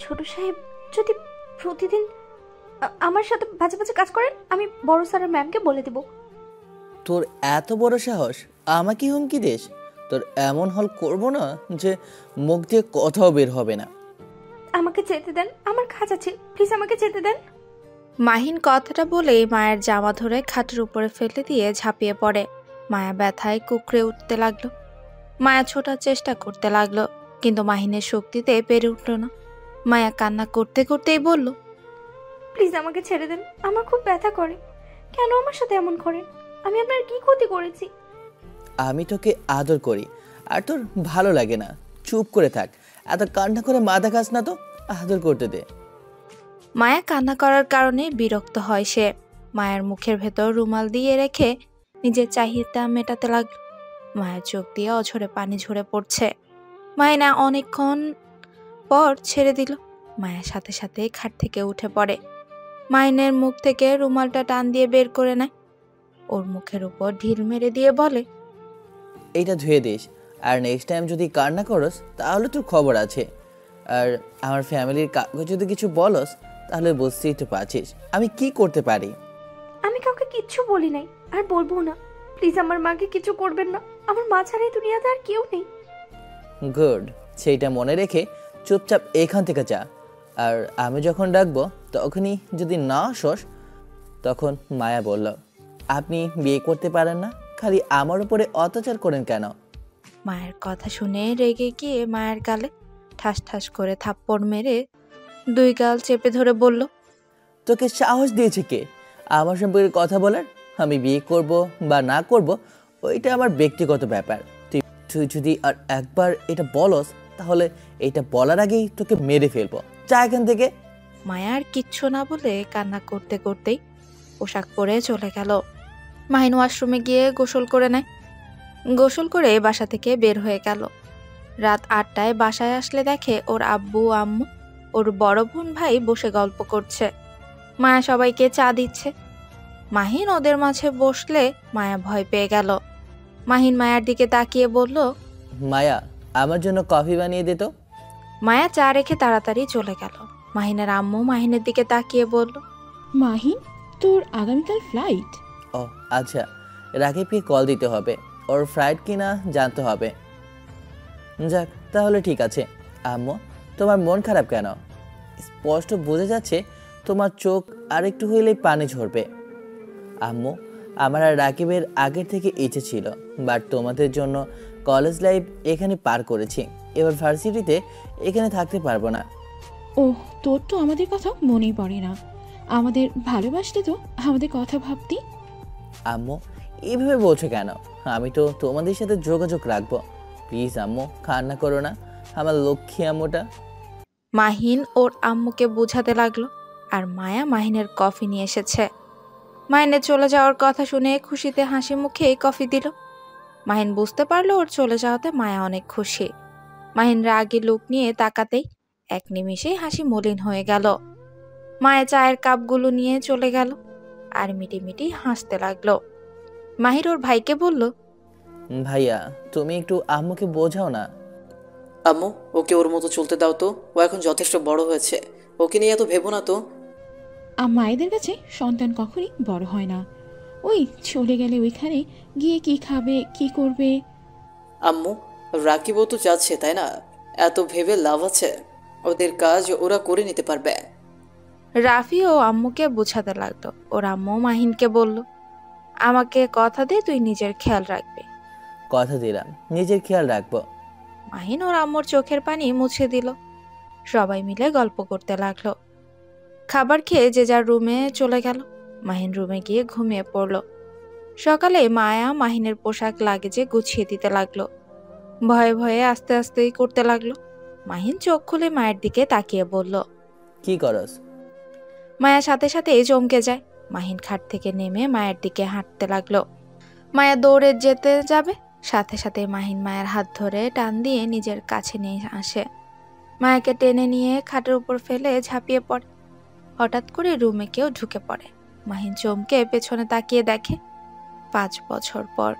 ছোট সাহেব যদি প্রতিদিন আমার সাথে বাজে বাজে কাজ করেন, আমি বড় স্যার আর ম্যামকে বলে দেব। তোর এত বড় সাহস আমাকে হুমকি দিস? তোর এমন হল করব না যে মুখ দিয়ে কথাও বের হবে না। আমাকে যেতে দেন, আমার কাজ আছে, প্লিজ আমাকে যেতে দেন। মাহিন কথাটা বলেই মায়ের জামা ধরে খাটের উপরে ফেলে দিয়ে ঝাঁপিয়ে পড়ে। মায়া ব্যথায় কুকড়ে উঠতে লাগলো। মায়া ছোটার চেষ্টা করতে লাগলো, কিন্তু মাহিনের শক্তিতে পেরে উঠল না। মায়া কান্না করতে করতেই বলল, প্লিজ আমাকে ছেড়ে দেন, আমার খুব ব্যথা করে। কেন আমার সাথে এমন করেন? আমি আপনার কি ক্ষতি করেছি? আমি তোকে আদর করি আর তোর ভালো লাগে না। চুপ করে থাক, এত কান্না করে মাথা খাস না তো, আদর করতে দে। মায়া কান্না করার কারণে বিরক্ত হয় সে। মায়ের মুখের ভেতর রুমাল দিয়ে রেখে নিজের চাহিদা মেটাতে লাগলো। মায়ের চোখ দিয়ে অঝরে পানি ঝরে পড়ছে। মাইনা অনেকক্ষণ পর ছেড়ে দিল। মায়ের সাথে সাথে খাট থেকে উঠে পড়ে। মাইনের মুখ থেকে রুমালটা টান দিয়ে বের করে নেয়। ওর মুখের উপর ঢিল মেরে দিয়ে বলে, এইটা ধুয়ে দিস, আর নেক্সট টাইম যদি কান্না করস তাহলে তোর খবর আছে। আর আমার ফ্যামিলির কাউকে যদি কিছু বলস তাহলে বুঝতেই তো পারছিস আমি কি করতে পারি। আমি কাউকে কিচ্ছু বলি নাই, আর বলবো না। প্লিজ আমার মাকে কিছু করবেন না, আমার মা ছাড়া এই দুনিয়াতে আর কেউ নেই। গুড, সেইটা মনে রেখে চুপচাপ এখান থেকে যা। আর আমি যখন ডাকবো তখনই যদি না আসস। তখন মায়া বলল, আপনি বিয়ে করতে পারেন না, খালি আমার উপরে অত্যাচার করেন কেন? মায়ের কথা শুনে রেগে গিয়ে মায়ের গালে ঠাস ঠাস করে থাপ্পড় মেরে দুই গাল চেপে ধরে বলল, তোকে সাহস দিয়েছে কে আমার সম্পর্কে কথা বলার? আমি বিয়ে করব বা না করব ওইটা আমার ব্যক্তিগত ব্যাপার। তুই যদি আর একবার এটা বলস তাহলে এটা বলার আগেই তোকে মেরে ফেলবো। যা এখান থেকে। মায়া আর কিচ্ছু না বলে কান্না করতে করতেই পোশাক পরে চলে গেল। মাহিন ওয়াশরুমে গিয়ে গোসল করে নেয়। গোসল করে বাসা থেকে বের হয়ে গেল। রাত 8টায় বাসায় আসলে দেখে ওর আব্বু আম্মু ওর বড় বোন ভাই বসে গল্প করছে। মায়া সবাইকে চা দিচ্ছে। মাহিন ওদের মাঝে বসলে মায়া ভয় পেয়ে গেল। মাহিন মায়ার দিকে তাকিয়ে বলল, মায়া, আমার জন্য কফি বানিয়ে দে তো। মায়া চা রেখে তাড়াতাড়ি চলে গেল। মাহিনের আম্মু মাহিনের দিকে তাকিয়ে বলল, মাহিন, তোর আগামীকাল ফ্লাইট? ও আচ্ছা, রাকিবকে কল দিতে হবে, ওর ফ্লাইট কিনা জানতে হবে। যাক, তাহলে ঠিক আছে। আম্মু, তোমার মন খারাপ কেন? স্পষ্ট বোঝা যাচ্ছে তোমার চোখ আর একটু হইলেই পানি ঝরবে। আম্মু, আমার আর রাকিবের আগের থেকে ইচ্ছে ছিল, বাট তোমাদের জন্য কলেজ লাইফ এখানে পার করেছি, এবার ভার্সিটিতে এখানে থাকতে পারবো না। ওহ, তোর তো আমাদের কথা মনেই পড়ে না। আমাদের ভালোবাসতে তো আমাদের কথা ভাবতি। আম্মু, এইভাবে বলছো কেন? আমি তো তোমাদের সাথে যোগাযোগ রাখবো। প্লিজ আম্মু, কান্না করো না, আমার লক্ষ্মী আম্মুটা। মাহিন ওর আম্মুকে বোঝাতে লাগলো। আর মায়া মাহিনের কফি নিয়ে এসেছে। মাহিনের চলে যাওয়ার কথা শুনে খুশিতে হাসি মুখে কফি দিল। মাহিন বুঝতে পারলো ওর চলে যাওয়াতে মায়া অনেক খুশি। মাহিন রাগী লুক নিয়ে তাকাতেই এক নিমিষেই হাসি মলিন হয়ে গেল। মায়া চায়ের কাপগুলো নিয়ে চলে গেল আর মিটিমিটি হাসতে লাগলো। মাহির ওর ভাইকে বলল, ভাইয়া, তুমি একটু আম্মুকে বোঝাও না। আম্মু, ওকে ওর মতো চলতে দাও তো, ও এখন যথেষ্ট বড় হয়েছে, ওকে নিয়ে এত ভেবো না তো। মায়েদের কাছে সন্তান কখনই বড় হয় না। ওই চলে গেলে ওইখানে গিয়ে কি খাবে, কি করবে? আম্মু, রাকিবও তো যাচ্ছে, তাই না? এত ভেবে লাভ আছে? ওদের কাজ ওরা করে নিতে পারবে। রাফি ও আম্মুকে বোঝাতে লাগলো। ওর আম্মু মাহিনকে বলল, আমাকে কথা দে তুই নিজের খেয়াল রাখবি। কথা দিলাম, নিজের খেয়াল রাখবো। মাহিন ওর আম্মুর চোখের পানি মুছে দিল। সবাই মিলে গল্প করতে লাগলো। খাবার খেয়ে যে যার রুমে চলে গেল। মাহিন রুমে গিয়ে ঘুমিয়ে পড়ল। সকালে মায়া মাহিনের পোশাক লাগেজে গুছিয়ে দিতে লাগলো। ভয়ে ভয়ে আস্তে আস্তেই করতে লাগলো। মাহিন চোখ খুলে মায়ের দিকে তাকিয়ে বলল, কি করস? মায়া সাথে সাথে চমকে যায়। মাহিন খাট থেকে নেমে মায়ের দিকে হাঁটতে লাগলো। মায়া দৌড়ে যেতে যাবে, সাথে সাথে মাহিন মায়ের হাত ধরে টান দিয়ে নিজের কাছে নিয়ে আসে। মায়াকে টেনে নিয়ে খাটের উপর ফেলে ঝাঁপিয়ে পড়ে। হঠাৎ করে রুমে কেউ ঢুকে পড়ে। মাহিন চমকে পেছনে তাকিয়ে দেখে 5 বছর পর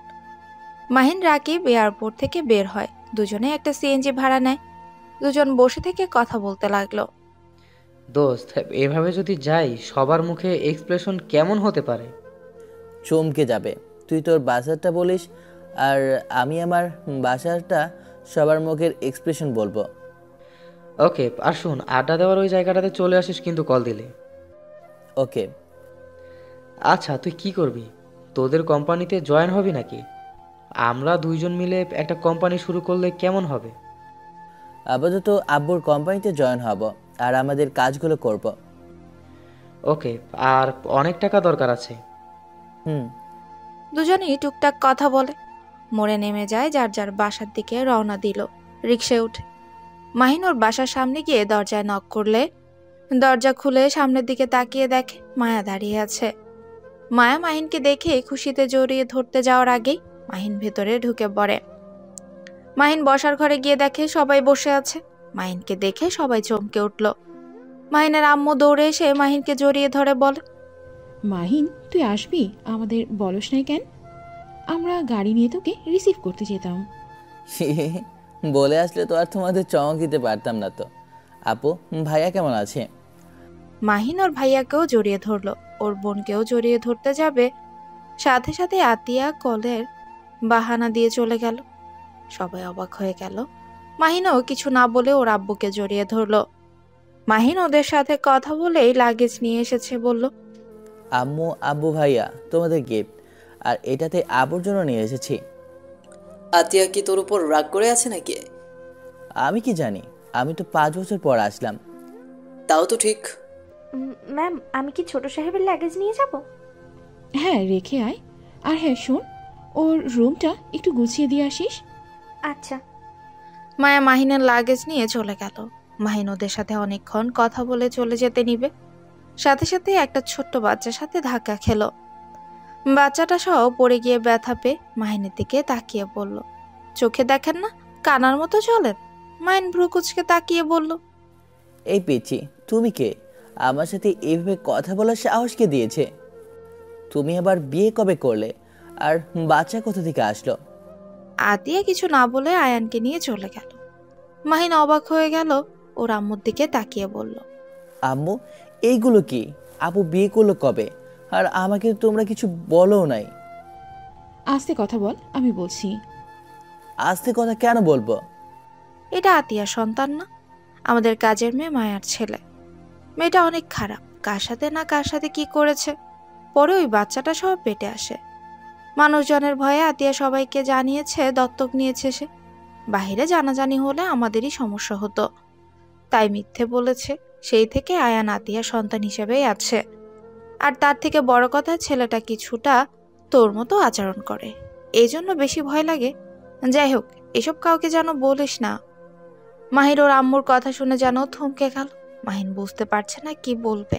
মাহিন রাকিব এয়ারপোর্ট থেকে বের হয়। দুজনে একটা সিএনজি ভাড়া নেয়। দুজন বসে থেকে কথা বলতে লাগলো। দোস্ত, এভাবে যদি যাই সবার মুখে এক্সপ্রেশন কেমন হতে পারে? চমকে যাবে। তুই তোর বাসারটা বলিস আর আমি আমার বাসারটা সবার মুখের এক্সপ্রেশন বলবো। ওকে, আর শোন, আড্ডা দেওয়ার ওই জায়গাটাতে চলে আসিস কিন্তু কল দিলে। ওকে। আচ্ছা, তুই কি করবি? তোদের কোম্পানিতে জয়েন হবি নাকি? আমরা দুইজন মিলে একটা কোম্পানি শুরু করলে কেমন হবে? আপাতত আব্বুর কোম্পানিতে জয়েন হব আর আমাদের কাজগুলো করব। ওকে, আর অনেক টাকা দরকার আছে। দুজনেই টুকটাক কথা বলে মোড়ে নেমে যায়, যার যার বাসার দিকে রওনা দিল রিকশায় উঠে। মাহিন ওর বাসার সামনে গিয়ে দরজায় নক করলে দরজা খুলে সামনের দিকে তাকিয়ে দেখে মায়া দাঁড়িয়ে আছে। মায়া মাহিনকে দেখে খুশিতে জড়িয়ে ধরতে যাওয়ার আগেই মাহিন ভেতরে ঢুকে পড়ে। মাহিন বসার ঘরে গিয়ে দেখে সবাই বসে আছে। মাহিনকে দেখে সবাই চমকে উঠল। মাহিনের আম্মু দৌড়ে এসে মাহিনকে জড়িয়ে ধরে বলে, মাহিন, তুই আসবি? আমাদের বলস নাই কেন? আমরা গাড়ি নিয়ে তোকে রিসিভ করতে যেতাম। বলে আসলে তো আর তোমাদের চমক দিতে পারতাম না। তো আপু, ভাইয়া কেমন আছে? মাহিন ওর ভাইয়াকেও জড়িয়ে ধরলো, ওর বোনকেও জড়িয়ে ধরতে যাবে, সাথে সাথে আতিয়া কলের বাহানা দিয়ে চলে গেল। সবাই অবাক হয়ে গেল। মাহিনও কিছু না বলে ওর আব্বুকে জড়িয়ে ধরলো। মাহিন ওদের সাথে কথা বলেই লাগেজ নিয়ে এসেছে, বলল, আম্মু, আব্বু, ভাইয়া, তোমাদের গিফট, আর এটাতে আব্বুর জন্য নিয়ে এসেছি। আতিয়া কি তোর উপর রাগ করে আছে নাকি? আমি কি জানি, আমি তো 5 বছর পর আসলাম। তাও তো ঠিক। ম্যাম, আমি কি ছোট সাহেবের লাগেজ নিয়ে যাব? হ্যাঁ, রেখে আয়। আর হ্যাঁ শোন, ওর রুমটা একটু গুছিয়ে দিয়ে আসিস। আচ্ছা। মায়া মাহিনের লাগেজ নিয়ে চলে গেল। মাহিন ওদের সাথে অনেকক্ষণ কথা বলে চলে যেতে নিবে, সাথে সাথে একটা ছোট্ট বাচ্চার সাথে ধাক্কা খেলো। বাচ্চাটা সহ পড়ে গিয়ে ব্যথা পেয়ে মাহিনের দিকে তাকিয়ে বলল, চোখে দেখেন না, কানার মতো চলেন? মাহিন ভ্রুকুচকে তাকিয়ে বলল, এই পিচ্ছি, তুমি কে? আমার সাথে এইভাবে কথা বলার সাহস কে দিয়েছে? তুমি আবার বিয়ে কবে করলে? আর বাচ্চা কোথা থেকে আসলো? আতিয়া কিছু না বলে আয়ানকে নিয়ে চলে গেল। মাহিন অবাক হয়ে গেল, ওর আম্মুর দিকে তাকিয়ে বলল, আম্মু, এইগুলো কি? আপু বিয়ে করলো কবে? আর আমাকে তোমরা কিছু বলো নাই। আস্তে কথা বল, আমি বলছি। আস্তে কথা কেন বলবো? এটা আতিয়ার সন্তান না, আমাদের কাজের মেয়ে মায়ার ছেলে। মেয়েটা অনেক খারাপ, কার সাথে না কার সাথে কি করেছে, পরে ওই বাচ্চাটা সব পেটে আসে। মানুষজনের ভয়ে আতিয়া সবাইকে জানিয়েছে দত্তক নিয়েছে সে। বাহিরে জানাজানি হলে আমাদেরই সমস্যা হতো, তাই মিথ্যে বলেছে। সেই থেকে আয়ান আতিয়া সন্তান হিসেবেই আছে। আর তার থেকে বড় কথা, ছেলেটা কিছুটা তোর মতো আচরণ করে, এই জন্য বেশি ভয় লাগে। যাই হোক, এসব কাউকে যেন বলিস না। মাহির ওর আম্মুর কথা শুনে যেন থমকে গেল। মাহিন বুঝতে পারছে না কি বলবে।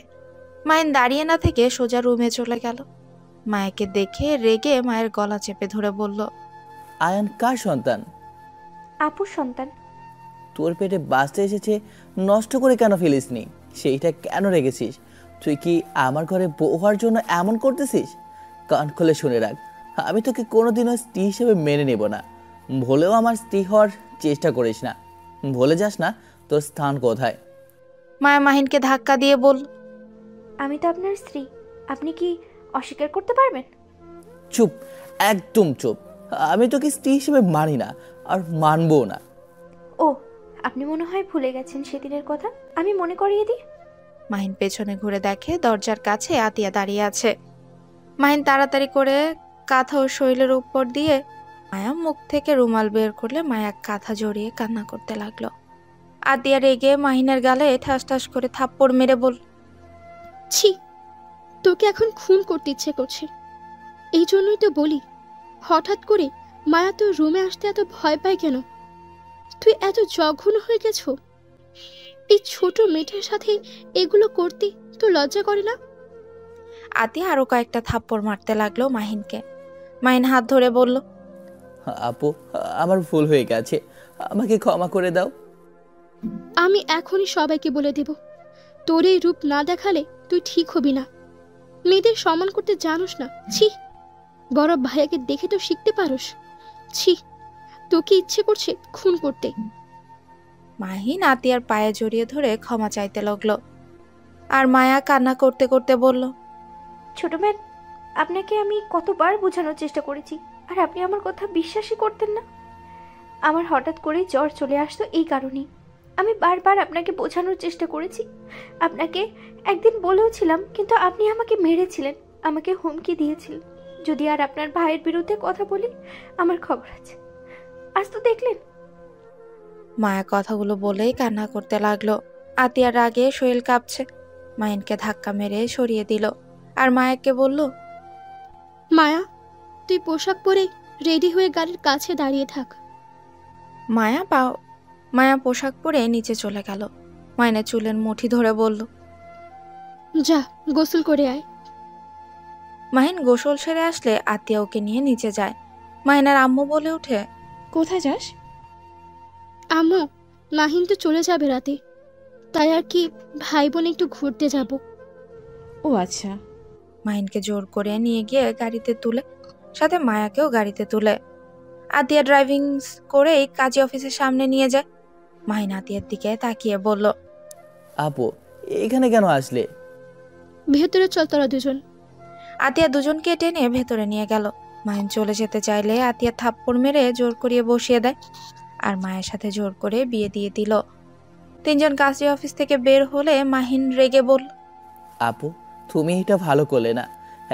মাহিন দাঁড়িয়ে না থেকে সোজা রুমে চলে গেল। মায়াকে দেখে রেগে মায়ের গলা চেপে ধরে বলল, আয়ান কার সন্তান? আপুর সন্তান। তোর পেটে বাঁচতে এসেছে, নষ্ট করে কেন ফেলিসনি? সেইটা কেন রেখেছিস? তুই কি আমার ঘরে বউ হওয়ার জন্য এমন করতেছিস? কান খুলে শুনে রাখ, আমি তোকে কোনোদিনও স্ত্রী হিসেবে মেনে নেব না। ভুলেও আমার স্ত্রী হওয়ার চেষ্টা করিস না। ভুলে যাস না তোর স্থান কোথায়। মায়া মাহিনকে ধাক্কা দিয়ে বলল, আমি তো আপনার স্ত্রী, আপনি কি অস্বীকার করতে পারবেন? চুপ, একদম চুপ। আমি তোকে স্ত্রী হিসেবে মানি না, আর মানবো না। ও, আপনি মনে হয় ভুলে গেছেন সেদিনের কথা। আমি মনে করিয়ে দিই। মাহিন পেছনে ঘুরে দেখে দরজার কাছে আতিয়া দাঁড়িয়ে আছে। মাহিন তাড়াতাড়ি করে কাঁথা ও শৈলের উপর দিয়ে মায়া মুখ থেকে রুমাল বের করলে মায়া কাঁথা জড়িয়ে কান্না করতে লাগলো। আতিয়া রেগে মাহিনের গালে ঠাস ঠাস করে থাপ্পড় মেরে বলল, ছি, তোকে এখন খুন করতে ইচ্ছে করছে। এই জন্যই তো বলি, হঠাৎ করে মায়া তোর রুমে আসতে এত ভয় পায় কেন? তুই এত জঘন্য হয়ে গেছো? এই ছোট মেয়েটার সাথে এগুলো করতে তোর লজ্জা করে না? আতিয়া আরো কয়েকটা থাপ্পড় মারতে লাগলো মাহিনকে। মাহিন হাত ধরে বলল, আপু, আমার ভুল হয়ে গেছে, আমাকে ক্ষমা করে দাও। আমি এখনই সবাইকে বলে দেব, তোর এই রূপ না দেখালে তুই ঠিক হবি না। মেয়েদের সম্মান করতে জানোস না? ছি, বড় ভাইয়াকে দেখে তো শিখতে পারোস। ছি, তোকে ইচ্ছে করছে খুন করতে। মাহিন আতিয়ার পায়ে জড়িয়ে ধরে ক্ষমা চাইতে লাগলো। আর মায়া কান্না করতে করতে বলল, ছোট ম্যান, আপনাকে আমি কতবার বোঝানোর চেষ্টা করেছি, আর আপনি আমার কথা বিশ্বাসই করতেন না। আমার হঠাৎ করেই জ্বর চলে আসতো এই কারণেই। আমি বারবার আপনাকে বোঝানোর চেষ্টা করেছি, আপনাকে একদিন বলেও ছিলাম, কিন্তু আপনি আমাকে মেরেছিলেন, আমাকে হুমকি দিয়েছিলেন যদি আর আপনার ভাইয়ের বিরুদ্ধে কথা বলি আমার খবর আছে। আজ তো দেখলেন। মায়া কথাগুলো বলেই কান্না করতে লাগলো। আতিয়ার রাগে শরীর কাঁপছে। মাহিনকে ধাক্কা মেরে সরিয়ে দিল আর মায়াকে বলল, মায়া, তুই পোশাক পরে রেডি হয়ে গাড়ির কাছে দাঁড়িয়ে থাক। মায়া পোশাক পরে নিচে চলে গেল। মাহিনের চুলের মুঠি ধরে বলল, যা গোসল করে আয়। মাহিন গোসল সেরে আসলে আতিয়া ওকে নিয়ে নিচে যায়। মাহিনের আম্মু বলে ওঠে, কোথায় যাস? আম্মু, মাহিন তো চলে যাবে রাতে, তাই আর কি ভাই বোন একটু ঘুরতে যাব। ও আচ্ছা। মাহিনকে জোর করে নিয়ে গিয়ে গাড়িতে তুলে, সাথে মায়াকেও গাড়িতে তুলে আতিয়া ড্রাইভিং করেই কাজী অফিসের সামনে নিয়ে যায়। মাহিন আতিয়ার দিকে তাকিয়ে বলল, আপু, এখানে কেন আসলে? ভেতরে চল তোরা দুজন। আতিয়া দুজনকে টেনে ভেতরে নিয়ে গেল। মাহিন চলে যেতে চাইলে আতিয়া থাপ্পড় মেরে জোর করিয়ে বসিয়ে দেয় আর মায়ের সাথে জোর করে বিয়ে দিয়ে দিল। তিনজন কাজী অফিস থেকে বের হলে মাহিন রেগে বলল, আপু, তুমি এটা ভালো করলে না।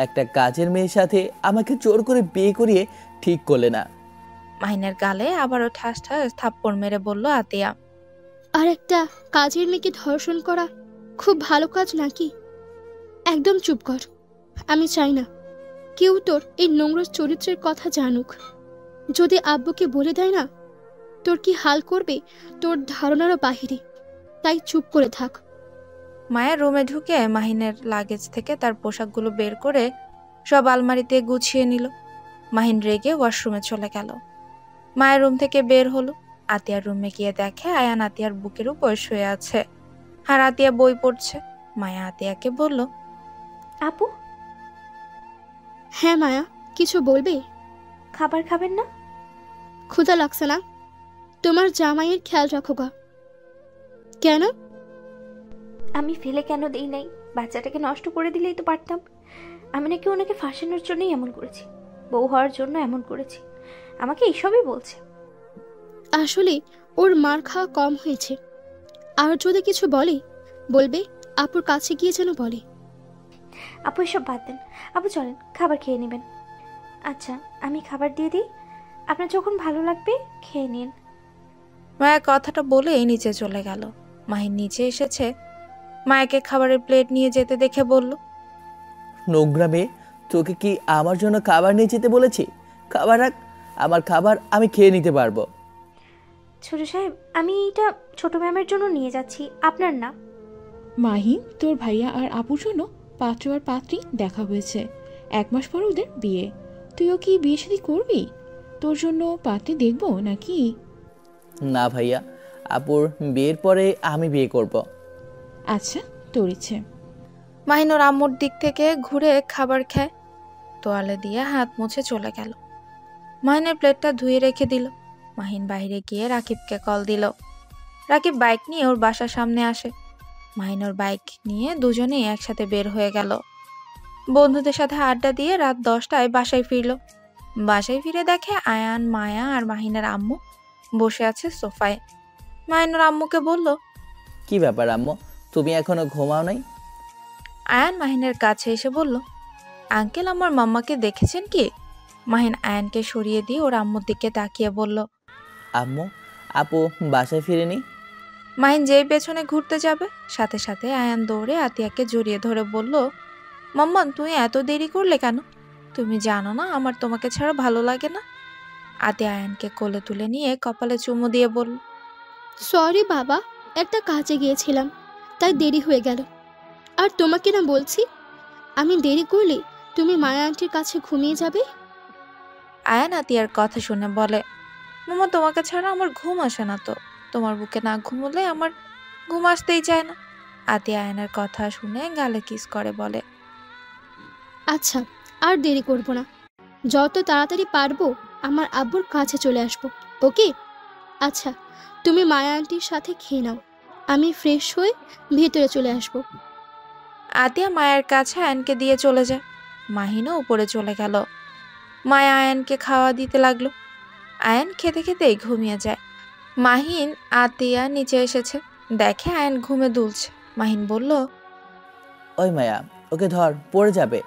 একটা কাজের মেয়ের সাথে আমাকে জোর করে বিয়ে করিয়ে ঠিক করলে না। মাহিনের গালে আবারও ঠাস ঠাস থাপ্পড় মেরে বলল আতিয়া, আর একটা কাজের মেয়েকে ধর্ষণ করা খুব ভালো কাজ নাকি? একদম চুপ কর। আমি চাই না কেউ তোর এই নোংরা চরিত্রের কথা জানুক। যদি আব্বুকে বলে দেয় না, তোর কি হাল করবে তোর ধারণারও বাহিরে। তাই চুপ করে থাক। মায়ের রুমে ঢুকে মাহিনের লাগেজ থেকে তার পোশাকগুলো বের করে সব আলমারিতে গুছিয়ে নিল। মাহিন রেগে ওয়াশরুমে চলে গেল। মায়ের রুম থেকে বের হলো। আতিয়ার রুমে গিয়ে দেখে আয়ান আতিয়ার বুকের উপর শুয়ে আছে আর আতিয়া বই পড়ছে। মায়া আতিয়াকে বলল, আপু, হ্যাঁ মায়া, কিছু বলবে? খাবার খাবেন না? ক্ষুধা লাগছে না? তোমার জামাইয়ের খেয়াল রাখো গা। কেন? আমি ফেলে কেন দেই নাই? বাচ্চাটাকে নষ্ট করে দিলেই তো পারতাম। আমি নাকি ওনাকে ফাঁসানোর জন্যই এমন করেছি, বউ হওয়ার জন্য এমন করেছি। আমাকে এইসবই বলছে। আসলে ওর মার খাওয়া কম হয়েছে। আর যদি কিছু বলে, বলবে আপুর কাছে গিয়ে যেন বলে। আপু এসব বাদ দেন। আপু চলেন, খাবার খেয়ে নেবেন। আচ্ছা, আমি খাবার দিয়ে দিই, আপনার যখন ভালো লাগবে খেয়ে নিন। মায়া কথাটা বলেই নিচে চলে গেল। মাহিন নিচে এসেছে। মায়াকে খাবারের প্লেট নিয়ে যেতে দেখে বলল, নোংরা মেয়ে, তোকে কি আমার জন্য খাবার নিয়ে যেতে বলেছি? খাবার রাখ, আমার খাবার আমি খেয়ে নিতে পারবো। ছোট সাহেব, আমি এটা ছোট ম্যামের জন্য নিয়ে যাচ্ছি, আপনার না। মাহিন, তোর ভাইয়া আর আপুর জন্য পাত্র আর পাত্রী দেখা হয়েছে। 1 মাস পর ওদের বিয়ে। তুইও কি বিয়ে শাদী করবি? তোর জন্য পাত্রী দেখবো নাকি? না ভাইয়া, আপুর বিয়ের পরে আমি বিয়ে করব। আচ্ছা, তোর ইচ্ছে। মাহিন ওর আম্মুর দিক থেকে ঘুরে খাবার খায়। তোয়ালে দিয়ে হাত মুছে চলে গেল। মাহিনের প্লেটটা ধুয়ে রেখে দিল। মাহিন বাইরে গিয়ে রাকিবকে কল দিল। রাকিব বাইক নিয়ে ওর বাসার সামনে আসে। মাহিন ওর বাইক নিয়ে দুজনেই একসাথে বের হয়ে গেল। বন্ধুদের সাথে আড্ডা দিয়ে রাত 10টায় বাসায় ফিরল। বাসায় ফিরে দেখে আয়ান, মায়া আর মাহিনের আম্মু বসে আছে সোফায়। মাহিন ওর আম্মুকে বলল, কি ব্যাপার আম্মু, তুমি এখনো ঘুমাও নাই? আয়ান মাহিনের কাছে এসে বলল, আঙ্কেল, আমার মাম্মাকে দেখেছেন কি? মাহিন আয়ানকে সরিয়ে দিয়ে ওর আম্মুর দিকে তাকিয়ে বলল, আম্মু, আপু বাসায় ফিরেনি। মাহিন যেই পেছনে ঘুরতে যাবে, সাথে সাথে আয়ান দৌড়ে আতিয়াকে জড়িয়ে ধরে বলল, মাম্মা, তুই এত দেরি করলে কেন? তুমি জানো না আমার তোমাকে ছাড়া ভালো লাগে না? আতিয়া আয়ানকে কোলে তুলে নিয়ে কপালে চুমু দিয়ে বলল, সরি বাবা, একটা কাজে গিয়েছিলাম, তাই দেরি হয়ে গেল। আর তোমাকে না বলছি, আমি দেরি করলে তুমি মায়া আন্টির কাছে ঘুমিয়ে যাবে। আয়ান আতিয়ার কথা শুনে বলে, মামা, তোমাকে ছাড়া আমার ঘুম আসে না তো। তোমার বুকে না ঘুমোলে আমার ঘুম আসতেই চায় না। আতিয়া আয়ানের কথা শুনে গালে কিস করে বলে, আচ্ছা, আর দেরি করবো না। যত তাড়াতাড়ি পারবো আমার আব্বুর কাছে চলে আসবো। ওকে? আচ্ছা, তুমি মায়া আন্টির সাথে খেয়ে নাও, আমি ফ্রেশ হয়ে ভেতরে চলে আসবো। আতিয়া মায়ের কাছে আয়নকে দিয়ে চলে যায়। মাহিনও উপরে চলে গেল। মায়া আয়নকে খাওয়া দিতে লাগলো। আয়ন খেতে খেতেই ঘুমিয়ে যায়। মাহিন আতিয়া নিচে এসেছে, দেখে আয়ন ঘুমে দুলছে। মাহিন বলল, ওই মায়া, ওকে ধর, পড়ে যাবে।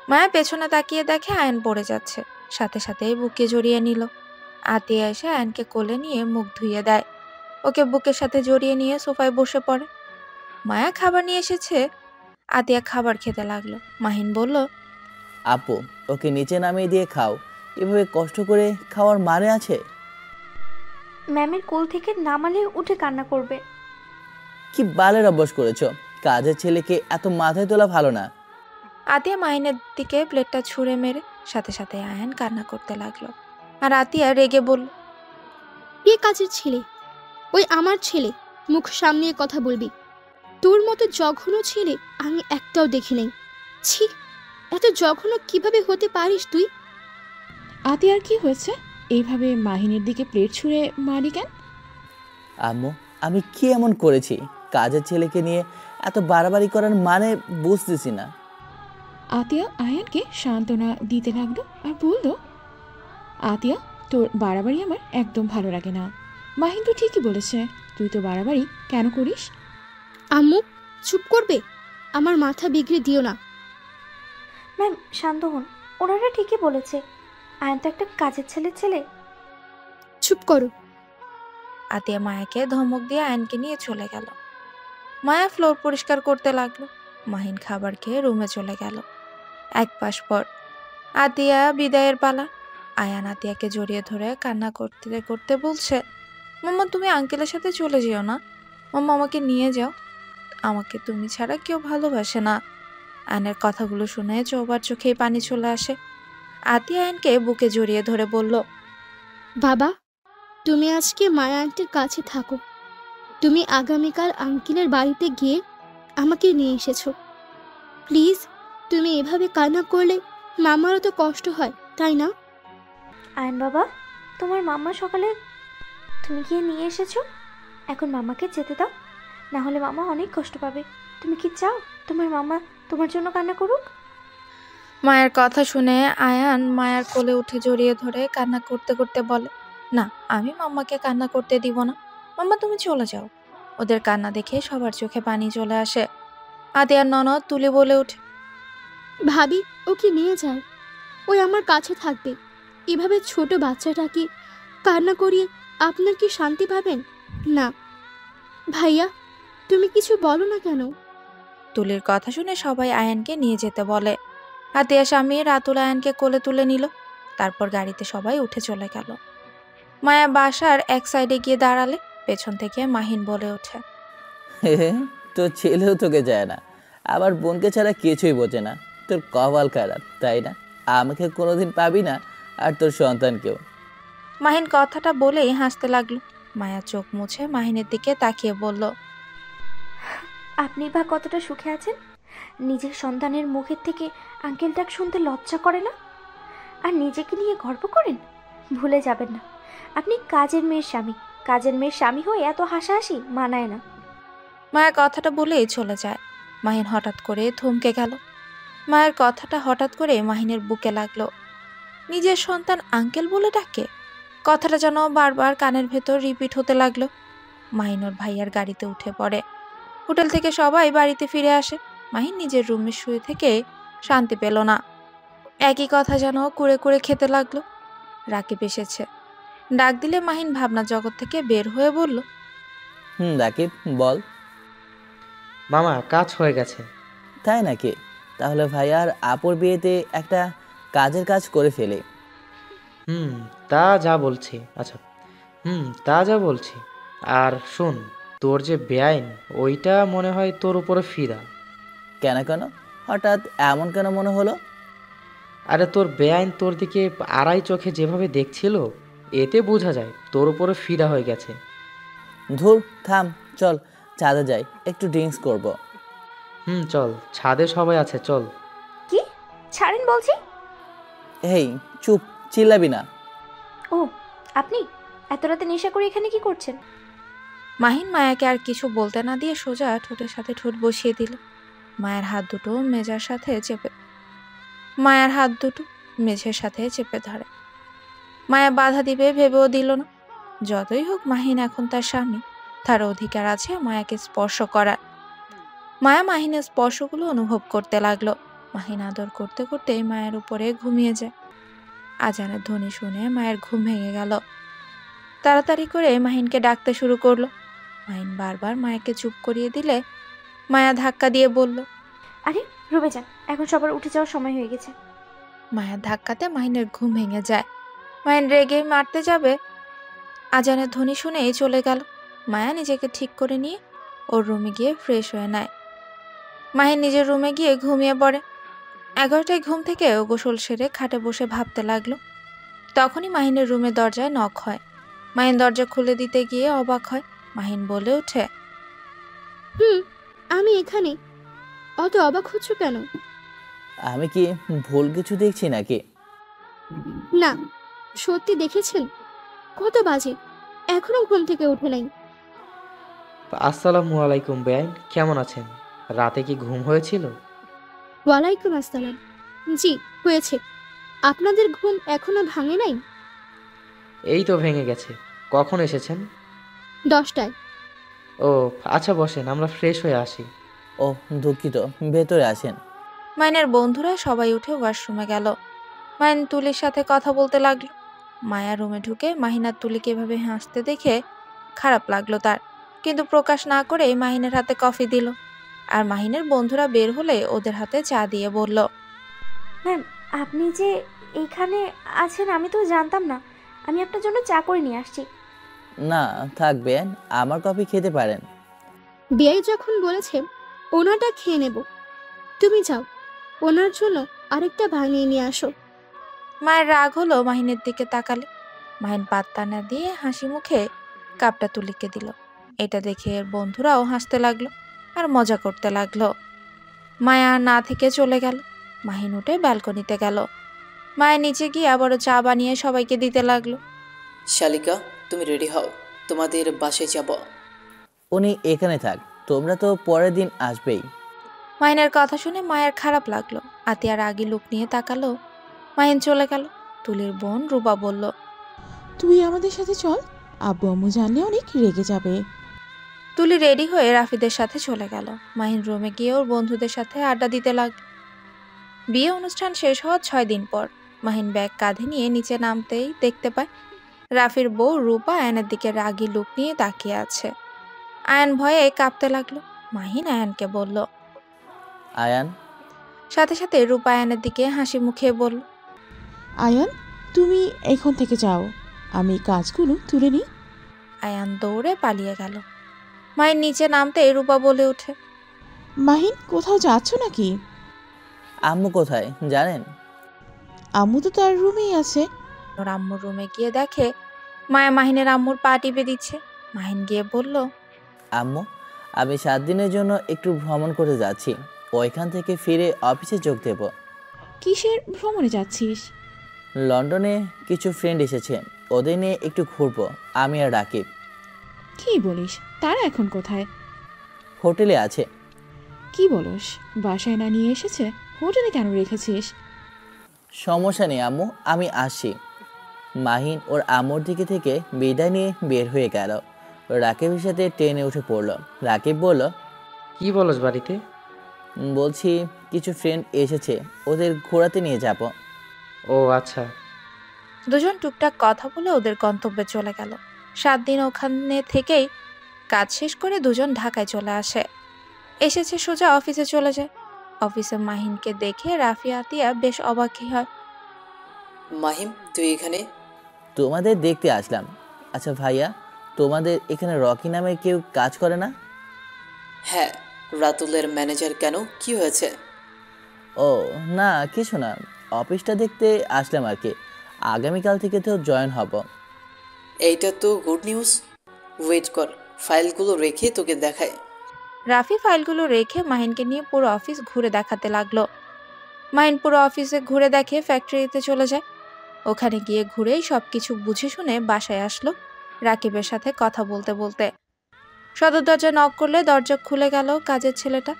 মায়া পেছনে তাকিয়ে দেখে আয়ন পড়ে যাচ্ছে, সাথে সাথেই বুকে জড়িয়ে নিল। আতিয়া এসে আয়নকে কোলে নিয়ে মুখ ধুইয়ে দেয়, ওকে বুকের সাথে জড়িয়ে নিয়ে সোফায় বসে পড়ে। মায়া খাবার নিয়ে এসেছে, আতিয়া খাবার খেতে লাগলো। মাহিন বলল, আপু, ওকে নিচে নামিয়ে দিয়ে খাও, এভাবে কষ্ট করে খাওয়ার মানে আছে? ম্যামের কোল থেকে নামালে উঠে কান্না করবে। কি বালের অভ্যাস করেছো? কাজের ছেলেকে এত মাথায় তোলা ভালো না। আতিয়া মাহিনের দিকে প্লেটটা ছুঁড়ে মেরে সাথে সাথে আয়ন কান্না করতে লাগলো। আর আতিয়া রেগে বলল, কে কাজের ছেলে? ওই আমার ছেলে, মুখ সামনে কথা বলবি। তোর মতো জঘন্য ছেলে আমি একটাও দেখি নাই। ছি, এত জঘন্য কিভাবে হতে পারিস তুই? আতিয়ার কি হয়েছে? এইভাবে মাহিনের দিকে প্লেট ছুঁড়ে মারি কেন? আম্মু, আমি কি এমন করেছি? কাজের ছেলেকে নিয়ে এত বাড়াবাড়ি করার মানে বুঝতেছি না। আতিয়া আয়ানকে সান্ত্বনা দিতে লাগলো আর বলল, আতিয়া, তোর বাড়াবাড়ি আমার একদম ভালো লাগে না। মাহিন তো ঠিকই বলেছে, তুই তো বাড়াবাড়ি কেন করিস? আম্মু, চুপ করবে? আমার মাথা বিগড়ে দিও না। ম্যাম শান্ত হন, ওনারা ঠিকই বলেছে, আয়ন তো একটা কাজের ছেলে। চুপ করো। আতিয়া মায়াকে ধমক দিয়ে আয়নকে নিয়ে চলে গেল। মায়া ফ্লোর পরিষ্কার করতে লাগলো। মাহিন খাবার খেয়ে রুমে চলে গেল। এক পাশ পর আতিয়া বিদায়ের পালা। আয়ান আতিয়াকে জড়িয়ে ধরে কান্না করতে করতে বলছে, মাম্মা, তুমি আঙ্কেলের সাথে চলে যেও না। মাম্মা, আমাকে নিয়ে যাও, আমাকে তুমি ছাড়া কেউ ভালোবাসে না। আয়নের কথাগুলো শুনে চৌবার চোখেই পানি চলে আসে। আতিয়া আয়নকে বুকে জড়িয়ে ধরে বলল, বাবা, তুমি আজকে মায়া আন্টির কাছে থাকো। তুমি আগামীকাল আঙ্কেলের বাড়িতে গিয়ে আমাকে নিয়ে এসেছো। প্লিজ, তুমি এভাবে কান্না করলে মামারও তো কষ্ট হয়, তাই না? আয়ন বাবা, তোমার মাম্মা সকালে তুমি গিয়ে নিয়ে এসেছো, এখন মামাকে যেতে দাও, না হলে মামা অনেক কষ্ট পাবে। তুমি কি চাও তোমার মামা তোমার জন্য কান্না করুক? মায়ের কথা শুনে আয়ান মায়ের কোলে উঠে জড়িয়ে ধরে কান্না করতে করতে বলে, না, আমি মাম্মাকে কান্না করতে দিব না। মাম্মা, তুমি চলে যাও। ওদের কান্না দেখে সবার চোখে পানি চলে আসে। আতিয়ার ননদ তুলি বলে ওঠে, ভাবি, ওকে নিয়ে যায়, ওই আমার কাছে থাকবে। এভাবে ছোট বাচ্চাটাকে কান্না করিয়ে আপনার কি শান্তি পাবেন? না। ভাইয়া, তুমি কিছু বলো না কেন? তুলির কথা শুনে সবাই আয়ানকে নিয়ে যেতে বলে। আতিয়া স্বামী রাতুল আয়ানকে কোলে তুলে নিল। তারপর গাড়িতে সবাই উঠে চলে গেল। মায়া বাসার এক সাইডে গিয়ে দাঁড়ালে পেছন থেকে মাহিন বলে ওঠে, তোর ছেলেও তোকে যায় না, আবার বোনকে ছাড়া কিছুই বোঝে না। তোর কপাল খারাপ, তাই না? আমাকে কোনোদিন পাবি না, আর তোর সন্তানকেও। মাহিন কথাটা বলেই হাসতে লাগলো। মায়া চোখ মুছে মাহিনের দিকে তাকিয়ে বলল, আপনি বা কতটা সুখে আছেন? নিজের সন্তানের মুখের থেকে আঙ্কেল ডাক শুনতে লজ্জা করে না? আর নিজেকে নিয়ে গর্ব করেন? ভুলে যাবেন না, আপনি কাজের মেয়ের স্বামী। কাজের মেয়ের স্বামী হয়ে এত হাসাহাসি মানায় না। মায়া কথাটা বলেই চলে যায়। মাহিন হঠাৎ করে থমকে গেল। মায়ের কথাটা হঠাৎ করে মাহিনের বুকে লাগলো। নিজের সন্তান আঙ্কেল বলে ডাকে, কথাটা যেন বারবার কানের ভেতর রিপিট হতে লাগলো। মাহিন ওর ভাইয়ার গাড়িতে উঠে পড়ে। হোটেল থেকে সবাই বাড়িতে ফিরে আসে। মাহিন নিজের রুমে শুয়ে থেকে শান্তি পেল না। একই কথা যেন কুড়ে কুড়ে খেতে লাগলো। রাকিব এসেছে। ডাক দিলে মাহিন ভাবনা জগৎ থেকে বের হয়ে বলল, রাকিব, বল। মামা, কাজ হয়ে গেছে। তাই নাকি? তাহলে ভাই আর আপুর বিয়েতে একটা কাজের কাজ করে ফেলে। তা যা বলছি। আচ্ছা, তা যা বলছি। আর শোন, তোর যে বেআইন, ওইটা মনে হয় তোর উপরে ফিদা। কেন কেন? হঠাৎ এমন কেন মনে হলো? আরে, তোর বেআইন তোর দিকে আড়াই চোখে যেভাবে দেখছিল, এতে বোঝা যায় তোর উপরে ফিদা হয়ে গেছে। ধুর, থাম, চল ছাদে যাই, একটু ড্রিঙ্কস করব। চল, ছাদে সবাই আছে, চল। কি? ছাড়েন বলছি। এই চুপ, চিল্লাবি না। ও, আপনি এত রাতে নেশা করে এখানে কি করছেন? মাহিন মায়াকে আর কিছু বলতে না দিয়ে সোজা ঠোঁটের সাথে ঠোঁট বসিয়ে দিল। মায়ের হাত দুটো মেঝের সাথে চেপে ধরে। মায়া বাধা দিবে ভেবেও দিল না। যতই হোক মাহিন এখন তার স্বামী, তার অধিকার আছে মায়াকে স্পর্শ করার। মায়া মাহিনের স্পর্শগুলো অনুভব করতে লাগলো। মাহিন আদর করতে করতে মায়ের উপরে ঘুমিয়ে যায়। আজানের ধ্বনি শুনে মায়ের ঘুম ভেঙে গেল। তাড়াতাড়ি করে মাহিনকে ডাকতে শুরু করলো। মাহিন বারবার মায়াকে চুপ করিয়ে দিলে মায়া ধাক্কা দিয়ে বলল, আরে রুমে যান, এখন সবার উঠে যাওয়ার সময় হয়ে গেছে। মায়ের ধাক্কাতে মাহিনের ঘুম ভেঙে যায়। মাহিন রেগে মারতে যাবে, আজানের ধ্বনি শুনেই চলে গেল। মায়া নিজেকে ঠিক করে নিয়ে ওর রুমে গিয়ে ফ্রেশ হয়ে নেয়। মাহিন নিজের রুমে গিয়ে ঘুমিয়ে পড়ে। 11টায় ঘুম থেকে ও গোসল সেরে খাটে বসে ভাবতে লাগলো। তখনই মাহিনের রুমের দরজায় নক হয়। মাহিন দরজা খুলে দিতে গিয়ে অবাক হয়। মাহিন বলে ওঠে, আমি এখানে। অত অবাক হচ্ছ কেন? আমি কি ভুল কিছু দেখছি নাকি? না, সত্যি দেখেছেন? কত বাজে, এখনো ঘুম থেকে উঠে নাই। আসসালামু আলাইকুম বেআইন, কেমন আছেন? রাতে কি ঘুম হয়েছিল? ওয়ালাইকুম আসসালাম। জি হয়েছে। আপনাদের ঘুম এখনো ভাঙে নাই? এই তো ভেঙে গেছে। কখন এসেছেন? 10টায়। ও আচ্ছা, বসেন, আমরা ফ্রেশ হয়ে আসি। ও দুঃখিত, ভেতরে আসেন। মাহিনের বন্ধুরা সবাই উঠে ওয়াশরুমে গেল। মাহিন তুলির সাথে কথা বলতে লাগলো। মায়া রুমে ঢুকে মাহিন আর তুলিকে এভাবে হাসতে দেখে খারাপ লাগলো তার, কিন্তু প্রকাশ না করে মাহিনের হাতে কফি দিল। আর মাহিনের বন্ধুরা বের হলে ওদের হাতে চা দিয়ে বলল, ম্যাম, আপনি যে এইখানে আছেন আমি তো জানতাম না। আমি আপনার জন্য চা করে নিয়ে আসছি। না থাকবেন, আমার কফি খেতে পারেন। বিয়াই যখন বলেছে ওনাটা খেয়ে নেব, তুমি যাও ওনার জন্য আরেকটা বানিয়ে নিয়ে আসো। মায়ের রাগ হলো মাহিনের দিকে তাকালে। মাহিন পাত্তা না দিয়ে হাসি মুখে কাপটা তুলিকে দিল। এটা দেখে এর বন্ধুরাও হাসতে লাগলো আর মজা করতে লাগলো। মায়া না থেকে চলে গেল। মাহিন উঠে ব্যালকনিতে গেল। মায়া নিচে গিয়ে আবারও চা বানিয়ে সবাইকে দিতে লাগলো। শালিকা, তুমি রেডি হও, তোমাদের বাসায় যাব। উনি এখানে থাক, তোমরা তো পরের দিন আসবেই। মাহিনের কথা শুনে মায়ের খারাপ লাগলো। আতিয়ার আগে লুক নিয়ে তাকালো। মাহিন চলে গেল। তুলির বোন রূপা বলল, তুই আমাদের সাথে চল, আব্বু আম্মু জানলে অনেক রেগে যাবে। তুলি রেডি হয়ে রাফিদের সাথে চলে গেল। মাহিন রুমে গিয়ে ওর বন্ধুদের সাথে আড্ডা দিতে লাগলো। বিয়ে অনুষ্ঠান শেষ হওয়ার 6 দিন পর মাহিন ব্যাগ কাঁধে নিয়ে নিচে নামতেই দেখতে পায় রাফির বউ রূপা আয়নের দিকে রাগী লুক নিয়ে তাকিয়ে আছে। আয়ান ভয়ে কাঁপতে লাগলো। মাহিন আয়ানকে বলল, আয়ান। সাথে সাথে রূপা আয়ানের দিকে হাসি মুখে বলল, আয়ান, তুমি এখন থেকে যাও, আমি কাজগুলো তুলে নিই। আয়ান দৌড়ে পালিয়ে গেল। মাহিন নিচে নামতে রূপা বলে ওঠে, মাহিন, কোথাও যাচ্ছ নাকি? আম্মু কোথায় জানেন? আম্মু তো তার রুমেই আছে। ওর আম্মুর রুমে গিয়ে দেখে মায়া মাহিনের আম্মুর পা টিপে দিচ্ছে। মাহিন গিয়ে বলল, আম্মু, আমি 7 দিনের জন্য একটু ভ্রমণ করে যাচ্ছি, ওইখান থেকে ফিরে অফিসে যোগ দেব। কিসের ভ্রমণে যাচ্ছিস? লন্ডনে কিছু ফ্রেন্ড এসেছে, ওদের নিয়ে একটু ঘুরবো, আমি আর রাকিব। কি বলিস? তারা এখন কোথায়? হোটেলে আছে। কি বলিস? বাসায় না নিয়ে এসেছে? হোটেলে কেন রেখেছিস? সমস্যা নেই আম্মু, আমি আসছি। মাহিন ওর আম্মুর দিকে থেকে বিদায় নিয়ে বের হয়ে গেল। রাকিবের সাথে ট্রেনে উঠে পড়ল। রাকিব বলল, কি বলস বাড়িতে? বলছি কিছু ফ্রেন্ড এসেছে, ওদের ঘোরাতে নিয়ে যাব। ও আচ্ছা। দুজন টুকটাক কথা বলে ওদের গন্তব্যে চলে গেল। 7 দিন ওখানে থেকেই কাজ শেষ করে দুজন ঢাকায় চলে আসে। এসেছে সোজা অফিসে চলে যায়। অফিসে মাহিনকে দেখে রাফি আতিয়া বেশ অবাকই হয়। মাহিম, তুই এখানে? তোমাদের দেখতে আসলাম। আচ্ছা ভাইয়া, তোমাদের এখানে রকি নামে কেউ কাজ করে না? হ্যাঁ, রাতুলের ম্যানেজার। কেন, কি হয়েছে? ও না, কিছু না, অফিসটা দেখতে আসলাম আর কি। আগামীকাল থেকে তো জয়েন হব। এইটা তো গুড নিউজ। ওয়েট কর, ফাইলগুলো রেখে তোকে দেখায়। রাফি ফাইলগুলো রেখে মাহিনকে নিয়ে পুরো অফিস ঘুরে দেখাতে লাগলো। মাহিন পুরো অফিসে ঘুরে দেখে ফ্যাক্টরিতে চলে যায়। ওখানে গিয়ে ঘুরেই সবকিছু বুঝে শুনে বাসায় আসলো। রাকিবের সাথে কথা বলতে বলতে। সদর দরজা নক করলে দরজা খুলে গেল কাজের ছেলেটা।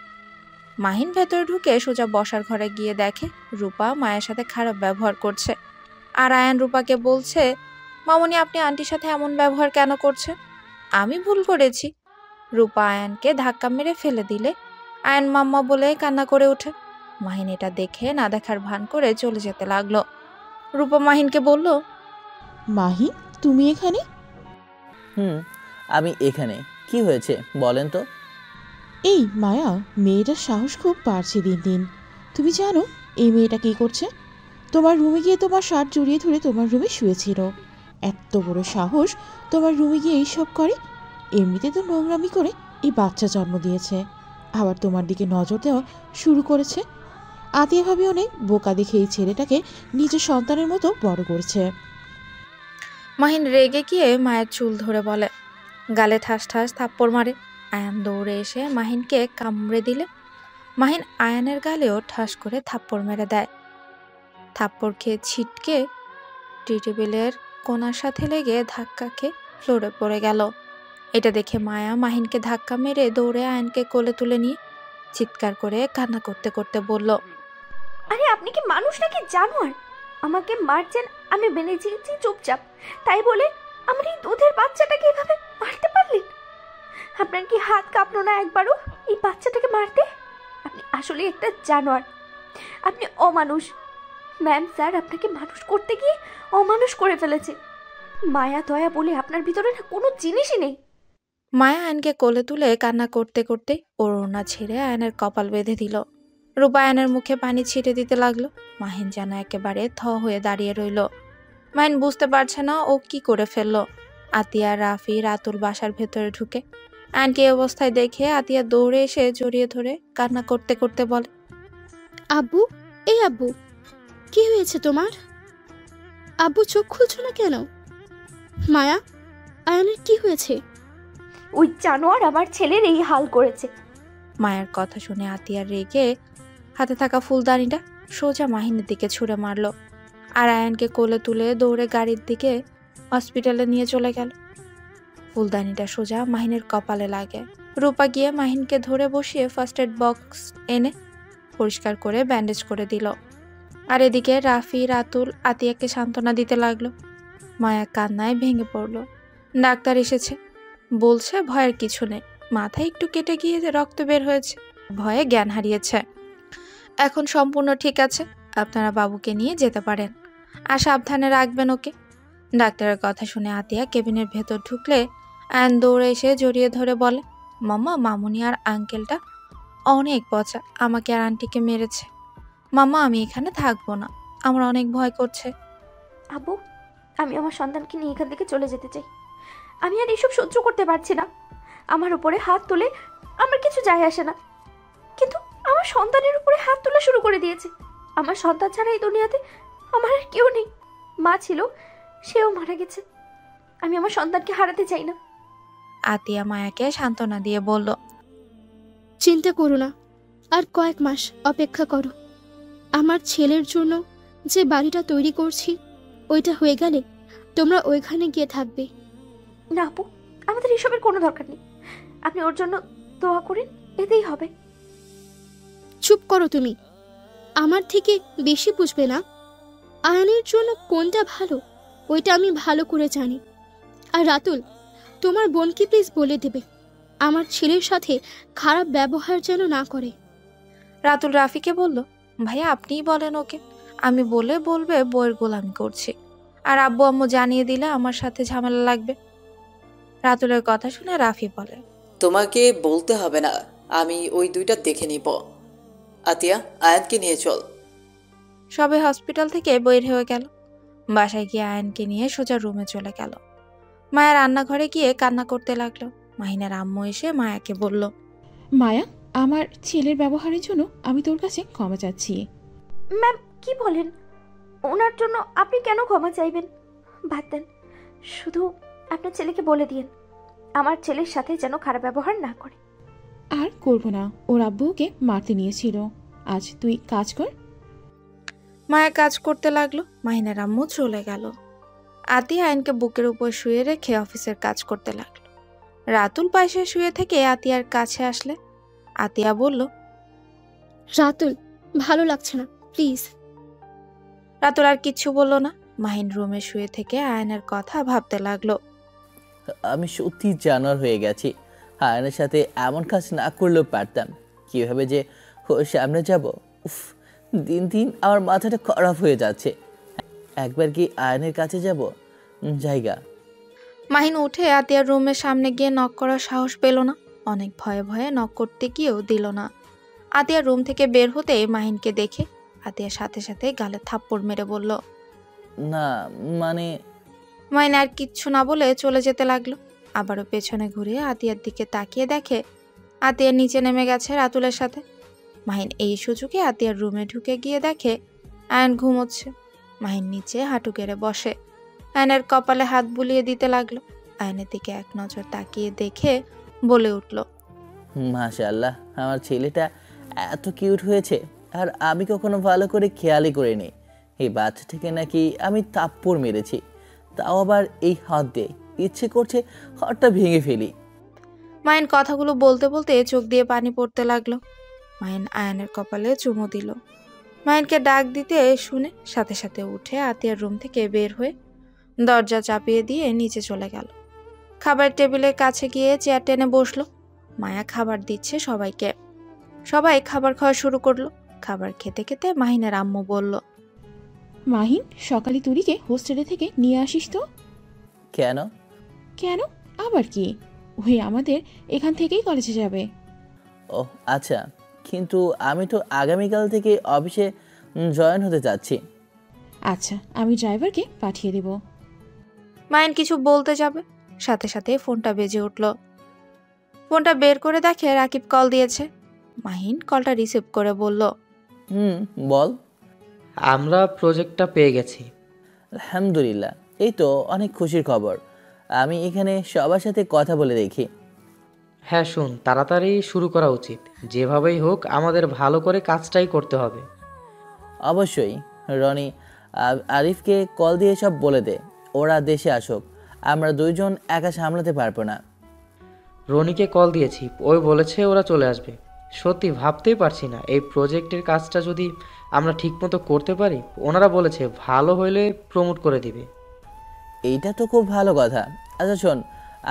মাহিন ভেতরে ঢুকে সোজা বসার ঘরে গিয়ে দেখে রূপা মায়ের সাথে খারাপ ব্যবহার করছে। আর আয়ান রূপাকে বলছে, মামনি আপনি আন্টির সাথে এমন ব্যবহার কেন করছেন? আমি ভুল করেছি। রূপা আয়ানকে ধাক্কা মেরে ফেলে দিলে আয়ান মাম্মা বলে কান্না করে ওঠে। মাহিন এটা দেখে না দেখার ভান করে চলে যেতে লাগলো। রূপা মাহিনকে বলল, মাহিন তুমি এখানে? আমি এখানে। কি হয়েছে বলেন তো? এই মায়া, মেয়েটার সাহস খুব বাড়ছে দিন দিন। তুমি জানো এই মেয়েটা কি করছে? তোমার রুমে গিয়ে তোমার শার্ট জড়িয়ে ধরে তোমার রুমে শুয়েছিল। এত বড় সাহস তোমার রুমে গিয়ে এইসব করে? এমনিতে তো নোংরামি করে এই বাচ্চা জন্ম দিয়েছে, আবার তোমার দিকে নজর দেওয়া শুরু করেছে। আতিয়া ভাবে অনেক বোকা দেখে এই ছেলেটাকে নিজের সন্তানের মতো বড় করছে। মাহিন রেগে গিয়ে মায়ের চুল ধরে বলে। গালে ঠাস ঠাস থাপ্পড় মারে। আয়ান দৌড়ে এসে মাহিনকে কামড়ে দিলে মাহিন আয়ানের গালেও ঠাস করে থাপ্পড় মেরে দেয়। থাপ্পড় খেয়ে ছিটকে টি টেবিলের কোণার সাথে লেগে ধাক্কা খেয়ে ফ্লোরে পড়ে গেল। এটা দেখে মায়া মাহিনকে ধাক্কা মেরে দৌড়ে আয়ানকে কোলে তুলে নিয়ে চিৎকার করে কান্না করতে করতে বলল, আরে আপনি কি মানুষ নাকি জানোয়ার? আমাকে মারছেন, আমি মেনে নিয়েছি চুপচাপ, তাই বলে আমার এই দুধের বাচ্চাটাকে এভাবে মারতে পারলেন? আপনার কি হাত কাঁপলো না একবারও এই বাচ্চাটাকে মারতে? আপনি আসলে একটা জানোয়ার, আপনি অমানুষ। ম্যাম স্যার আপনাকে মানুষ করতে গিয়ে অমানুষ করে ফেলেছে। মায়া দয়া বলে আপনার ভিতরে না কোনো জিনিসই নেই। মায়া আয়নকে কোলে তুলে কান্না করতে করতে ওর ওড়না ছেড়ে আয়নের কপাল বেঁধে দিল। রূপা আয়নের মুখে পানি ছিটে দিতে লাগলো। মাহিন যেন একেবারে থ হয়ে দাঁড়িয়ে রইল। মাহিন বুঝতে পারছে না ও কি করে ফেললো। আতিয়া, রাফি, রাতুল বাসার ভেতরে ঢুকে আয়নকে এই অবস্থায় দেখে আতিয়া দৌড়ে এসে জড়িয়ে ধরে কান্না করতে করতে বলে, আব্বু, এই আব্বু, কি হয়েছে তোমার? আব্বু চোখ খুলছো না কেন? মায়া, আয়ানের কি হয়েছে? ওই জানোয়ার আমার ছেলের এই হাল করেছে। মায়ের কথা শুনে আতিয়ার রেগে হাতে থাকা ফুলদানিটা সোজা মাহিনের দিকে ছুঁড়ে মারলো। আর আয়ানকে কোলে তুলে দৌড়ে গাড়ির দিকে হসপিটালে নিয়ে চলে গেল। ফুলদানিটা সোজা মাহিনের কপালে লাগে। রূপা গিয়ে মাহিনকে ধরে বসিয়ে ফার্স্ট এড বক্স এনে পরিষ্কার করে ব্যান্ডেজ করে দিল। আর এদিকে রাফি, রাতুল আতিয়াকে সান্ত্বনা দিতে লাগলো। মায়া কান্নায় ভেঙে পড়লো। ডাক্তার এসেছে, বলছে ভয়ের কিছু নেই, মাথায় একটু কেটে গিয়ে রক্ত বের হয়েছে, ভয়ে জ্ঞান হারিয়েছে, এখন সম্পূর্ণ ঠিক আছে, আপনারা বাবুকে নিয়ে যেতে পারেন, আর সাবধানে রাখবেন ওকে। ডাক্তারের কথা শুনে আতিয়া কেবিনের ভেতর ঢুকলে আয়ন দৌড়ে এসে জড়িয়ে ধরে বলে, মাম্মা, মামুনি আর আঙ্কেলটা অনেক পচা, আমাকে আর আন্টিকে মেরেছে। মাম্মা আমি এখানে থাকবো না, আমার অনেক ভয় করছে। আব্বু, আমি আমার সন্তানকে নিয়ে এখান থেকে চলে যেতে চাই। আমি আর এসব সহ্য করতে পারছি না। আমার উপরে হাত তুলে আমার কিছু যায় আসে না, কিন্তু আমার সন্তানের উপরে হাত তোলা শুরু করে দিয়েছে। আমার সন্তান ছাড়া এই দুনিয়াতে আমার আর কেউ নেই। মা ছিল, সেও মারা গেছে। আমি আমার সন্তানকে হারাতে চাই না। আতিয়া মায়াকে সান্ত্বনা দিয়ে বলল, চিন্তা করো না, আর কয়েক মাস অপেক্ষা করো। আমার ছেলের জন্য যে বাড়িটা তৈরি করছি ওইটা হয়ে গেলে তোমরা ওইখানে গিয়ে থাকবে। না আপু, আমাদের এসবের কোনো দরকার নেই। আপনি ওর জন্য দোয়া করেন, এতেই হবে। চুপ করো তুমি, আমার থেকে বেশি বুঝবে না। আয়নের জন্য কোনটা ভালো ওইটা আমি ভালো করে জানি। আর রাতুল, তোমার বোনকে প্লিজ বলে দেবে আমার ছেলের সাথে খারাপ ব্যবহার যেন না করে। রাতুল রাফিকে বলল, ভাইয়া আপনিই বলেন ওকে, আমি বলবে বইয়ের গোলামি করছি, আর আব্বু আম্মু জানিয়ে দিলে আমার সাথে ঝামেলা লাগবে। রাতুলের কথা শুনে রাফি বলে, তোমাকে বলতে হবে না, আমি ওই দুইটা দেখে নিব। আতিয়া, আয়ানকে নিয়ে চল। সবে হসপিটাল থেকে বের হয়ে গেল। বাসায় গিয়ে আয়নকে নিয়ে সোজা রুমে চলে গেল। মায়া রান্নাঘরে গিয়ে কান্না করতে লাগলো। মাহিনের আম্মু এসে মায়াকে বলল, মায়া, আমার ছেলের ব্যবহারের জন্য আমি তোর কাছে ক্ষমা চাচ্ছি। ম্যাম কি বলেন? ওনার জন্য আপনি কেন ক্ষমা চাইবেন? বাদ দেন, শুধু আপনার ছেলেকে বলে দিন আমার ছেলের সাথে যেন খারাপ ব্যবহার না করে। আর করবো না, ওর আব্বু ওকে মারতে নিয়েছিল। আজ তুই কাজ কর। মায়া কাজ করতে লাগলো। মাহিনের আম্মু চলে গেল। আতিয়া আয়নকে বুকের উপর শুয়ে রেখে অফিসের কাজ করতে লাগলো। রাতুল পাশে শুয়ে থেকে আতিয়ার কাছে আসলে আতিয়া বলল, রাতুল, ভালো লাগছে না, প্লিজ। রাতুল আর কিচ্ছু বলল না। মাহিন রুমে শুয়ে থেকে আয়নের কথা ভাবতে লাগলো। আমি সত্যি জানোয়ার হয়ে গেছি। আয়নের সাথে এমন কাজ না করলেও পারতাম। কিভাবে যে ওর সামনে যাব, উফ, দিন দিন আমার মাথাটা খারাপ হয়ে যাচ্ছে। একবার কি আয়নের কাছে যাব? জায়গা। মাহিন উঠে আতিয়ার রুমের সামনে গিয়ে নক করার সাহস পেল না। অনেক ভয়ে ভয়ে নক করতে গিয়েও দিল না। আতিয়ার রুম থেকে বের হতে মাহিনকে দেখে আতিয়ার সাথে সাথে গালে থাপ্পড় মেরে বলল, না মানে। মাহিন আর কিচ্ছু না বলে চলে যেতে লাগলো। আবারও পেছনে ঘুরে আতিয়ার দিকে তাকিয়ে দেখে আতিয়ার নিচে নেমে গেছে রাতুলের সাথে। মাহিন এই সুযোগে আতিয়ার রুমে ঢুকে গিয়ে দেখে আয়ন ঘুমোচ্ছে। মাহিন নিচে হাঁটু গেড়ে বসে আয়নের কপালে হাত বুলিয়ে দিতে লাগলো। আয়নের দিকে এক নজর তাকিয়ে দেখে বলে উঠল, মাশাআল্লাহ, আমার ছেলেটা এত কিউট হয়েছে। আর আমি কখনো ভালো করে খেয়ালই করিনি এই বাচ্চাটাকে নাকি আমি থাপ্পড় মেরেছি, তাও আবার এই হাত দিয়ে। ইচ্ছে করছে হাতটা ভেঙে ফেলি। মাহিন কথাগুলো বলতে বলতে চোখ দিয়ে পানি পড়তে লাগলো। মাহিন আয়নের কপালে চুমো দিল। মাহিনকে ডাক দিতে শুনে সাথে সাথে উঠে আতিয়ার রুম থেকে বের হয়ে দরজা চাপিয়ে দিয়ে নিচে চলে গেল। খাবার টেবিলের কাছে গিয়ে চেয়ার টেনে বসলো। মায়া খাবার দিচ্ছে সবাইকে। সবাই খাবার খাওয়া শুরু করলো। খাবার খেতে খেতে মাহিনের আম্মু বলল, মাহিন, সকালে তুরিকে হোস্টেলে থেকে নিয়ে আসিস তো। কেন? কেন আবার কি? ওই আমাদের এখান থেকেই কলেজে যাবে। ও আচ্ছা, কিন্তু আমি তো আগামীকাল থেকে অফিসে জয়েন হতে চাচ্ছি। আচ্ছা, আমি ড্রাইভারকে পাঠিয়ে দেব। মাহিন কিছু বলতে যাবে, সাথে সাথে ফোনটা বেজে উঠল। ফোনটা বের করে দেখে রাকিব কল দিয়েছে। মাহিন কলটা রিসিভ করে বলল, বল। আমরা প্রজেক্টটা পেয়ে গেছি। আলহামদুলিল্লাহ, এই তো অনেক খুশির খবর। আমি এখানে সবার সাথে কথা বলে দেখি। হ্যাঁ শুন, তাড়াতাড়ি শুরু করা উচিত। যেভাবেই হোক আমাদের ভালো করে কাজটাই করতে হবে। অবশ্যই। রনি, আরিফকে কল দিয়ে সব বলে দে, ওরা দেশে আসুক। আমরা দুইজন একা সামলাতে পারবো না। রনিকে কল দিয়েছি, ওই বলেছে ওরা চলে আসবে। সত্যি ভাবতেই পারছি না এই প্রজেক্টের কাজটা যদি আমরা ঠিকমতো করতে পারি। ওনারা বলেছে ভালো হইলে প্রমোট করে দিবে। এইটা তো খুব ভালো কথা। আচ্ছা শোন,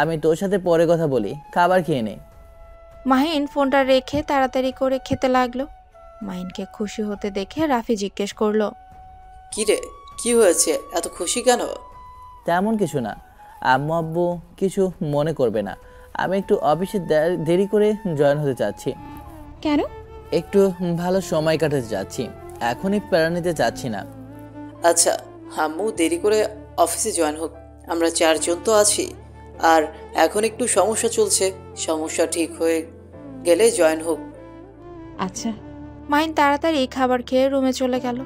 আমি তোর সাথে পরে কথা বলি, খাবার খেয়ে নে। মাহিন ফোনটা রেখে তাড়াতাড়ি করে খেতে লাগলো। মাহিনকে খুশি হতে দেখে রাফি জিজ্ঞেস করলো, কি রে, কি হয়েছে, এত খুশি কেন? তেমন কিছু না। আম্মু আব্বু কিছু মনে করবে না। আমি একটু অফিসে দেরি করে জয়েন হতে চাচ্ছি। কেন? একটু ভালো সময় কাটাতে চাচ্ছি, এখনই প্যারা নিতে চাচ্ছি না। আচ্ছা, আম্মু দেরি করে অফিসে জয়েন হোক, আমরা 4 জন তো আছি। আর এখন একটু সমস্যা চলছে, সমস্যা ঠিক হয়ে গেলে জয়েন হোক। আচ্ছা। মাহিন তাড়াতাড়ি খাবার খেয়ে রুমে চলে গেল।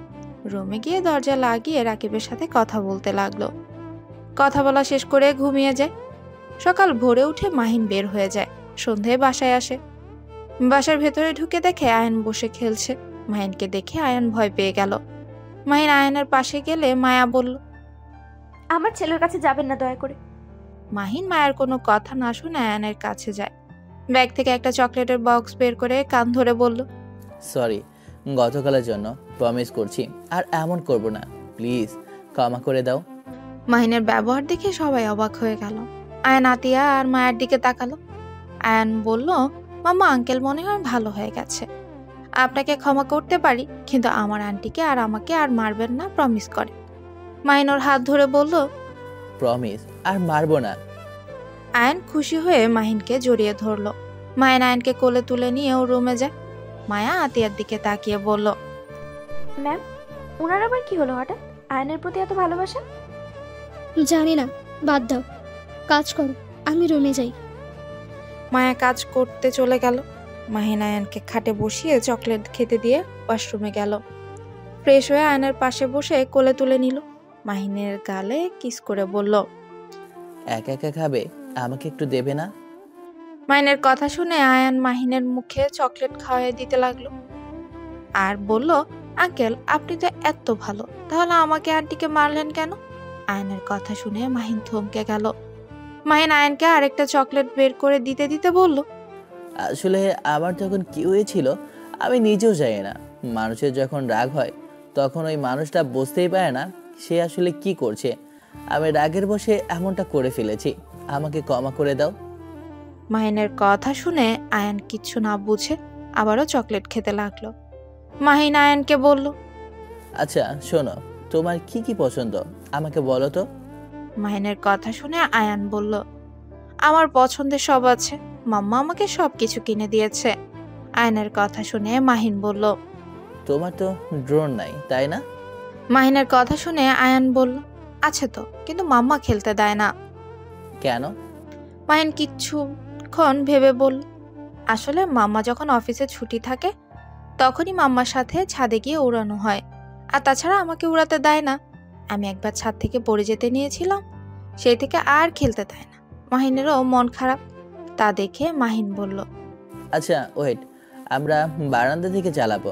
রুমে গিয়ে দরজা লাগিয়ে রাকিবের সাথে কথা বলতে লাগলো। কথা বলা শেষ করে ঘুমিয়ে যায়। সকাল ভোরে উঠে মাহিন বের হয়ে যায়। সন্ধ্যায় বাসায় আসে। বাসার ভেতরে ঢুকে দেখে আয়ন বসে খেলছে। মাহিনকে দেখে আয়ন ভয় পেয়ে গেল। মাহিন আয়নের পাশে গেলে মায়া বলল, আমার ছেলের কাছে যাবেন না দয়া করে। মাহিন মায়ের কোনো কথা না শুনে আয়নের কাছে যায়। ব্যাগ থেকে একটা চকলেটের বক্স বের করে কান ধরে বলল, সরি, গতকালের জন্য প্রমিস করছি আর এমন করব না, প্লিজ ক্ষমা করে দাও। মাহিনের ব্যবহার দেখে সবাই অবাক হয়ে গেল। আয়ন আতিয়া আর মায়ের দিকে তাকালো। আয়ন বলল, মামা, আঙ্কেল মনে হয় ভালো হয়ে গেছে। আপনাকে ক্ষমা করতে পারি, কিন্তু আমার আন্টিকে আর আমাকে আর মারবেন না, প্রমিস করে। মাহিন ওর হাত ধরে বলল, প্রমিস, আর মারবো না। আয়ন খুশি হয়ে মাহিনকে জড়িয়ে ধরলো। মায়ের আয়নকে কোলে তুলে নিয়ে ও রুমে যায়। মায়া আতিয়ার দিকে তাকিয়ে বলল, ম্যাম, ওনার আবার কি হলো হঠাৎ? আয়নের প্রতি এত ভালোবাসা? জানি না, বাদ দাও, কাজ করো, আমি রুমে যাই। মায়া কাজ করতে চলে গেল। মাহিন আয়নকে খাটে বসিয়ে চকলেট খেতে দিয়ে ওয়াশরুমে গেল। ফ্রেশ হয়ে আয়নের পাশে বসে কোলে তুলে নিল। মাহিনের গালে কিস করে বলল, একা একা খাবে, আমাকে একটু দেবে না? মাহিনের কথা শুনে আয়ান মাহিনের মুখে চকলেট খাওয়াই দিতে লাগলো আর বলল, আঙ্কেল, আপনি তো এত ভালো, তাহলে আমাকে আন্টিকে মারলেন কেন? আয়নের কথা শুনে মাহিন থমকে গেল। মাহিন আয়নকে আরেকটা চকলেট বের করে দিতে দিতে বলল, আসলে আমার তখন কি হয়েছিল আমি নিজেও জানি না। মানুষের যখন রাগ হয় তখন ওই মানুষটা বুঝতেই পারে না সে আসলে কি করছে। আমি রাগের বশে এমনটা করে ফেলেছি, আমাকে ক্ষমা করে দাও। মাহিনের কথা শুনে আয়ান কিচ্ছু না বুঝে আবারও চকলেট খেতে লাগলো। মাহিন আয়ানকে বলল, আচ্ছা শোনো, তোমার কি কি পছন্দ আমাকে বলো তো। মাহিনের কথা শুনে আয়ান বলল, আমার পছন্দের সব আছে, মাম্মা আমাকে সবকিছু কিনে দিয়েছে। আয়নের কথা শুনে মাহিন বলল, তোমার তো ড্রোন নাই তাই না? মাহিনের কথা শুনে আয়ান বলল, আছে তো, কিন্তু মাম্মা খেলতে দেয় না। কেন? মাহিন কিছুক্ষণ ভেবে বলল, আসলে মাম্মা যখন অফিসে ছুটি থাকে তখনই মাম্মার সাথে ছাদে গিয়ে উড়ানো হয়, আর তাছাড়া আমাকে উড়াতে দেয় না। আমি একবার ছাদ থেকে পড়ে যেতে নিয়েছিলাম, সেই থেকে আর খেলতে দেয় না। মাহিনেরও মন খারাপ, তা দেখে মাহিন বলল, আচ্ছা ওয়েট, আমরা বারান্দা থেকে চালাবো,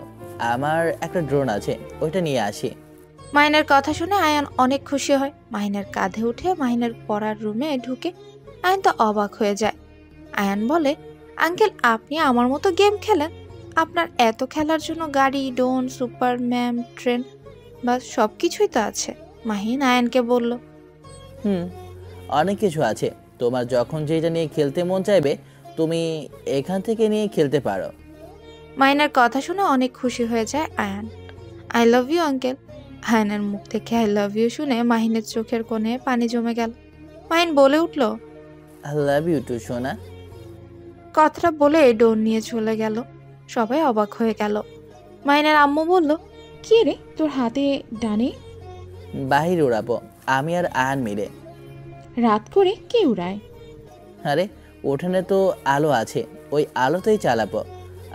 আমার একটা ড্রোন আছে, ওইটা নিয়ে আসি। মাহিনের কথা শুনে আয়ান অনেক খুশি হয়। মাহিনের কাঁধে উঠে মাহিনের পড়ার রুমে ঢুকে আয়ান তো অবাক হয়ে যায়। আয়ান বলে, আঙ্কেল আপনি আমার মতো গেম খেলেন? আপনার এত খেলার জন্য গাড়ি, ড্রোন, সুপারম্যান, ট্রেন বা সব কিছুই তো আছে। মাহিন আয়ানকে বলল, অনেক কিছু আছে, তোমার যখন যেটা নিয়ে খেলতে মন চাইবে তুমি এখান থেকে নিয়ে খেলতে পারো। মাহিনের কথা শুনে অনেক খুশি হয়ে যায় Ayaan. I love you uncle. আয়ানের মুখ থেকে আই লাভ ইউ শুনে মাহিনের চোখের কোণে পানি জমে গেল। মাহিন বলে উঠল, আই লাভ ইউ টু সোনা। কথাটা বলে ডোর নিয়ে চলে গেল। সবাই অবাক হয়ে গেল। মাহিনের আম্মু বলল, কি রে তোর হাতে ডানে? বাহির উড়াবো আমি আর আয়ান মিলে। রাত করে কে উড়ায়? আরে ওখানে তো আলো আছে, ওই আলোতেই চালাবো,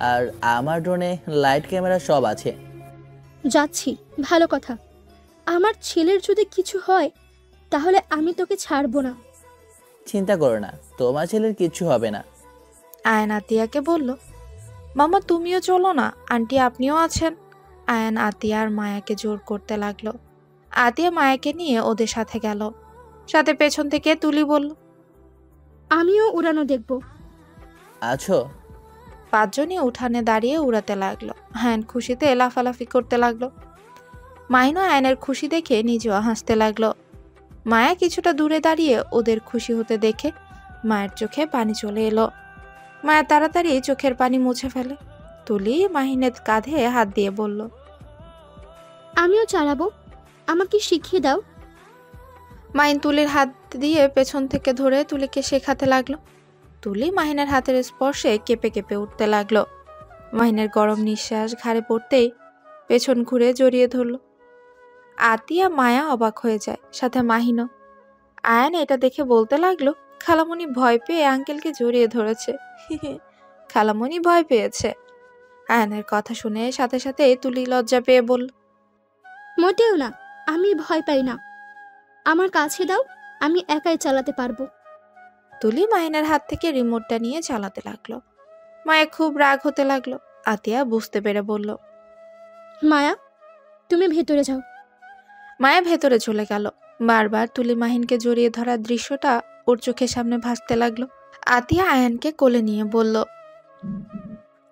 আর আমার ড্রোনে লাইট ক্যামেরা সব আছে। যাচ্ছি, ভালো কথা। আমার ছেলের যদি কিছু হয় তাহলে আমি তোকে ছাড়বো না। চিন্তা করো না, তোমার ছেলের কিচ্ছু হবে না। আয়ান আতিয়াকে বলল, মামা তুমিও চলো না, আন্টি আপনিও আছেন। আয়ান আতিয়া আর মায়াকে জোর করতে লাগলো। আতিয়া মায়াকে নিয়ে ওদের সাথে গেল। সাথে পেছন থেকে তুলি বলল, আমিও উড়ানো দেখব। আছো? পাঁচজনই উঠানে দাঁড়িয়ে উড়াতে লাগলো। আয়ান খুশিতে লাফালাফি করতে লাগলো। মাহিনও আয়ানের খুশি দেখে নিজেও হাসতে লাগলো। মায়া কিছুটা দূরে দাঁড়িয়ে ওদের খুশি হতে দেখে মায়ের চোখে পানি চলে এলো। মায়া তাড়াতাড়ি চোখের পানি মুছে ফেলে। তুলি মাহিনের কাঁধে হাত দিয়ে বলল, আমিও চালাবো, আমাকে শিখিয়ে দাও। মাহিন তুলির হাত দিয়ে পেছন থেকে ধরে তুলিকে শেখাতে লাগলো। তুলি মাহিনের হাতের স্পর্শে কেঁপে কেঁপে উঠতে লাগলো। মাহিনের গরম নিঃশ্বাস ঘাড়ে পড়তেই পেছন ঘুরে জড়িয়ে ধরল। আতিয়া মায়া অবাক হয়ে যায়, সাথে মাহিনও। আয়ান এটা দেখে বলতে লাগলো, খালামণি ভয় পেয়ে আঙ্কেলকে জড়িয়ে ধরেছে। খালামণি ভয় পেয়েছে। আয়ানের কথা শুনে সাথে সাথে তুলি লজ্জা পেয়ে বলল, মোটেও না, আমি ভয় পাই না। আমার কাছে দাও, আমি একাই চালাতে পারবো। তুলি মাহিনের হাত থেকে রিমোটটা নিয়ে চালাতে লাগলো। মায়া খুব রাগ হতে লাগলো। আতিয়া বুঝতে পেরে বলল, মায়া তুমি ভেতরে যাও। মায়া ভেতরে চলে গেল। বারবার তুলি মাহিনকে জড়িয়ে ধরার দৃশ্যটা ওর চোখের সামনে ভাসতে লাগলো। আতিয়া আয়ানকে কোলে নিয়ে বলল,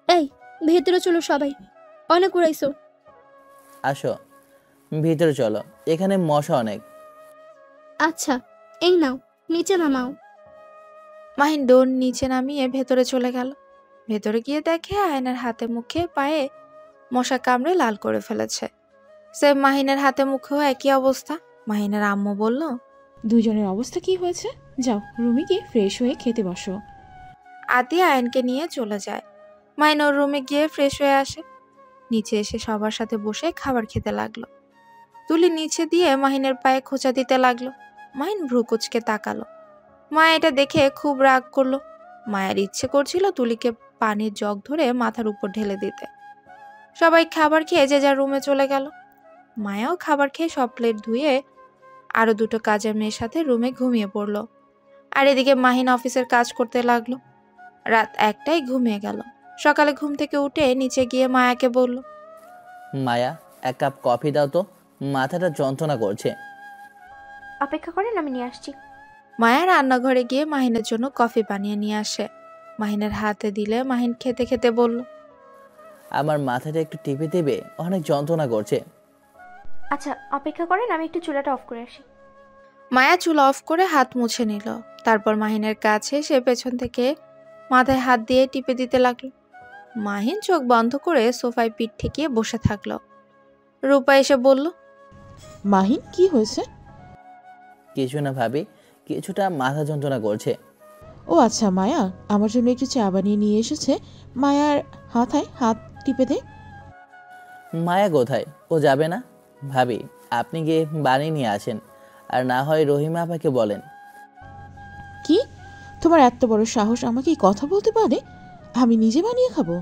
এই ভেতরে চলো সবাই, অনেক উড়াইছো। আসো ভিতরে চলো, এখানে মশা অনেক। আচ্ছা এই নাও, নিচে নামাও। মাহিন ডোর নিচে নামিয়ে ভেতরে চলে গেল। ভেতরে গিয়ে দেখে আয়নের হাতে মুখে পায়ে মশা কামড়ে লাল করে ফেলেছে। সে মাহিনের হাতে মুখেও একই অবস্থা। মাহিনের আম্মু বলল, দুজনের অবস্থা কি হয়েছে? যাও রুমে গিয়ে ফ্রেশ হয়ে খেতে বসো। আতিয়া আয়নকে নিয়ে চলে যায়। মাহিন ওর রুমে গিয়ে ফ্রেশ হয়ে আসে। নিচে এসে সবার সাথে বসে খাবার খেতে লাগলো। তুলি নিচে দিয়ে মাহিনের পায়ে খোঁচা দিতে লাগলো। মাহিন ভ্রু কুচকে তাকালো। মায়া এটা দেখে খুব রাগ করলো। মায়ের ইচ্ছে করছিল তুলিকে পানির জগ ধরে মাথার উপর ঢেলে দিতে। সবাই খাবার খেয়ে যে যার রুমে চলে গেল। মায়াও খাবার খেয়ে সব প্লেট ধুয়ে আরো দুটো কাজের মেয়ের সাথে রুমে ঘুমিয়ে পড়লো। আর এদিকে মাহিন অফিসের কাজ করতে লাগলো। রাত 1টায় ঘুমিয়ে গেল। সকালে ঘুম থেকে উঠে নিচে গিয়ে মায়াকে বলল, মায়া এক কাপ কফি দাও তো, মাথাটা যন্ত্রণা করছে। অপেক্ষা করেন, আমি নিয়ে আসছি। মায়া রান্নাঘরে গিয়ে মাহিনের জন্য কফি বানিয়ে নিয়ে আসে। মাহিনের হাতে দিলে মাহিন খেতে খেতে বলল, আমার মাথাটা একটু টিপে দেবে, অনেক যন্ত্রণা করছে। আচ্ছা অপেক্ষা করেন, আমি একটু চুলাটা অফ করে আসি। মায়া চুলা অফ করে হাত মুছে নিল। তারপর মাহিনের কাছে সে পেছন থেকে মাথায় হাত দিয়ে টিপে দিতে লাগলো। মাহিন চোখ বন্ধ করে সোফায় পিঠ ঠেকিয়ে বসে থাকলো। রূপা এসে বলল, মাহিন কি হয়েছে? কিছু না ভাবি, কিছুটা মাথা যন্ত্রণা করছে। ও আচ্ছা, মায়া আমার জন্য একটু চা বানিয়ে নিয়ে এসেছে। মায়ার হাতায় হাত টিপে দে। মায়া কোথায়? ও যাবে না? ভাবি আপনি গিয়ে বানিয়ে নিয়ে আসেন, আর না হয় রহিমা আপাকে বলেন। কি, তোমার এত বড় সাহস আমাকে এই কথা বলতে পারে? আমি নিজে বানিয়ে খাবো?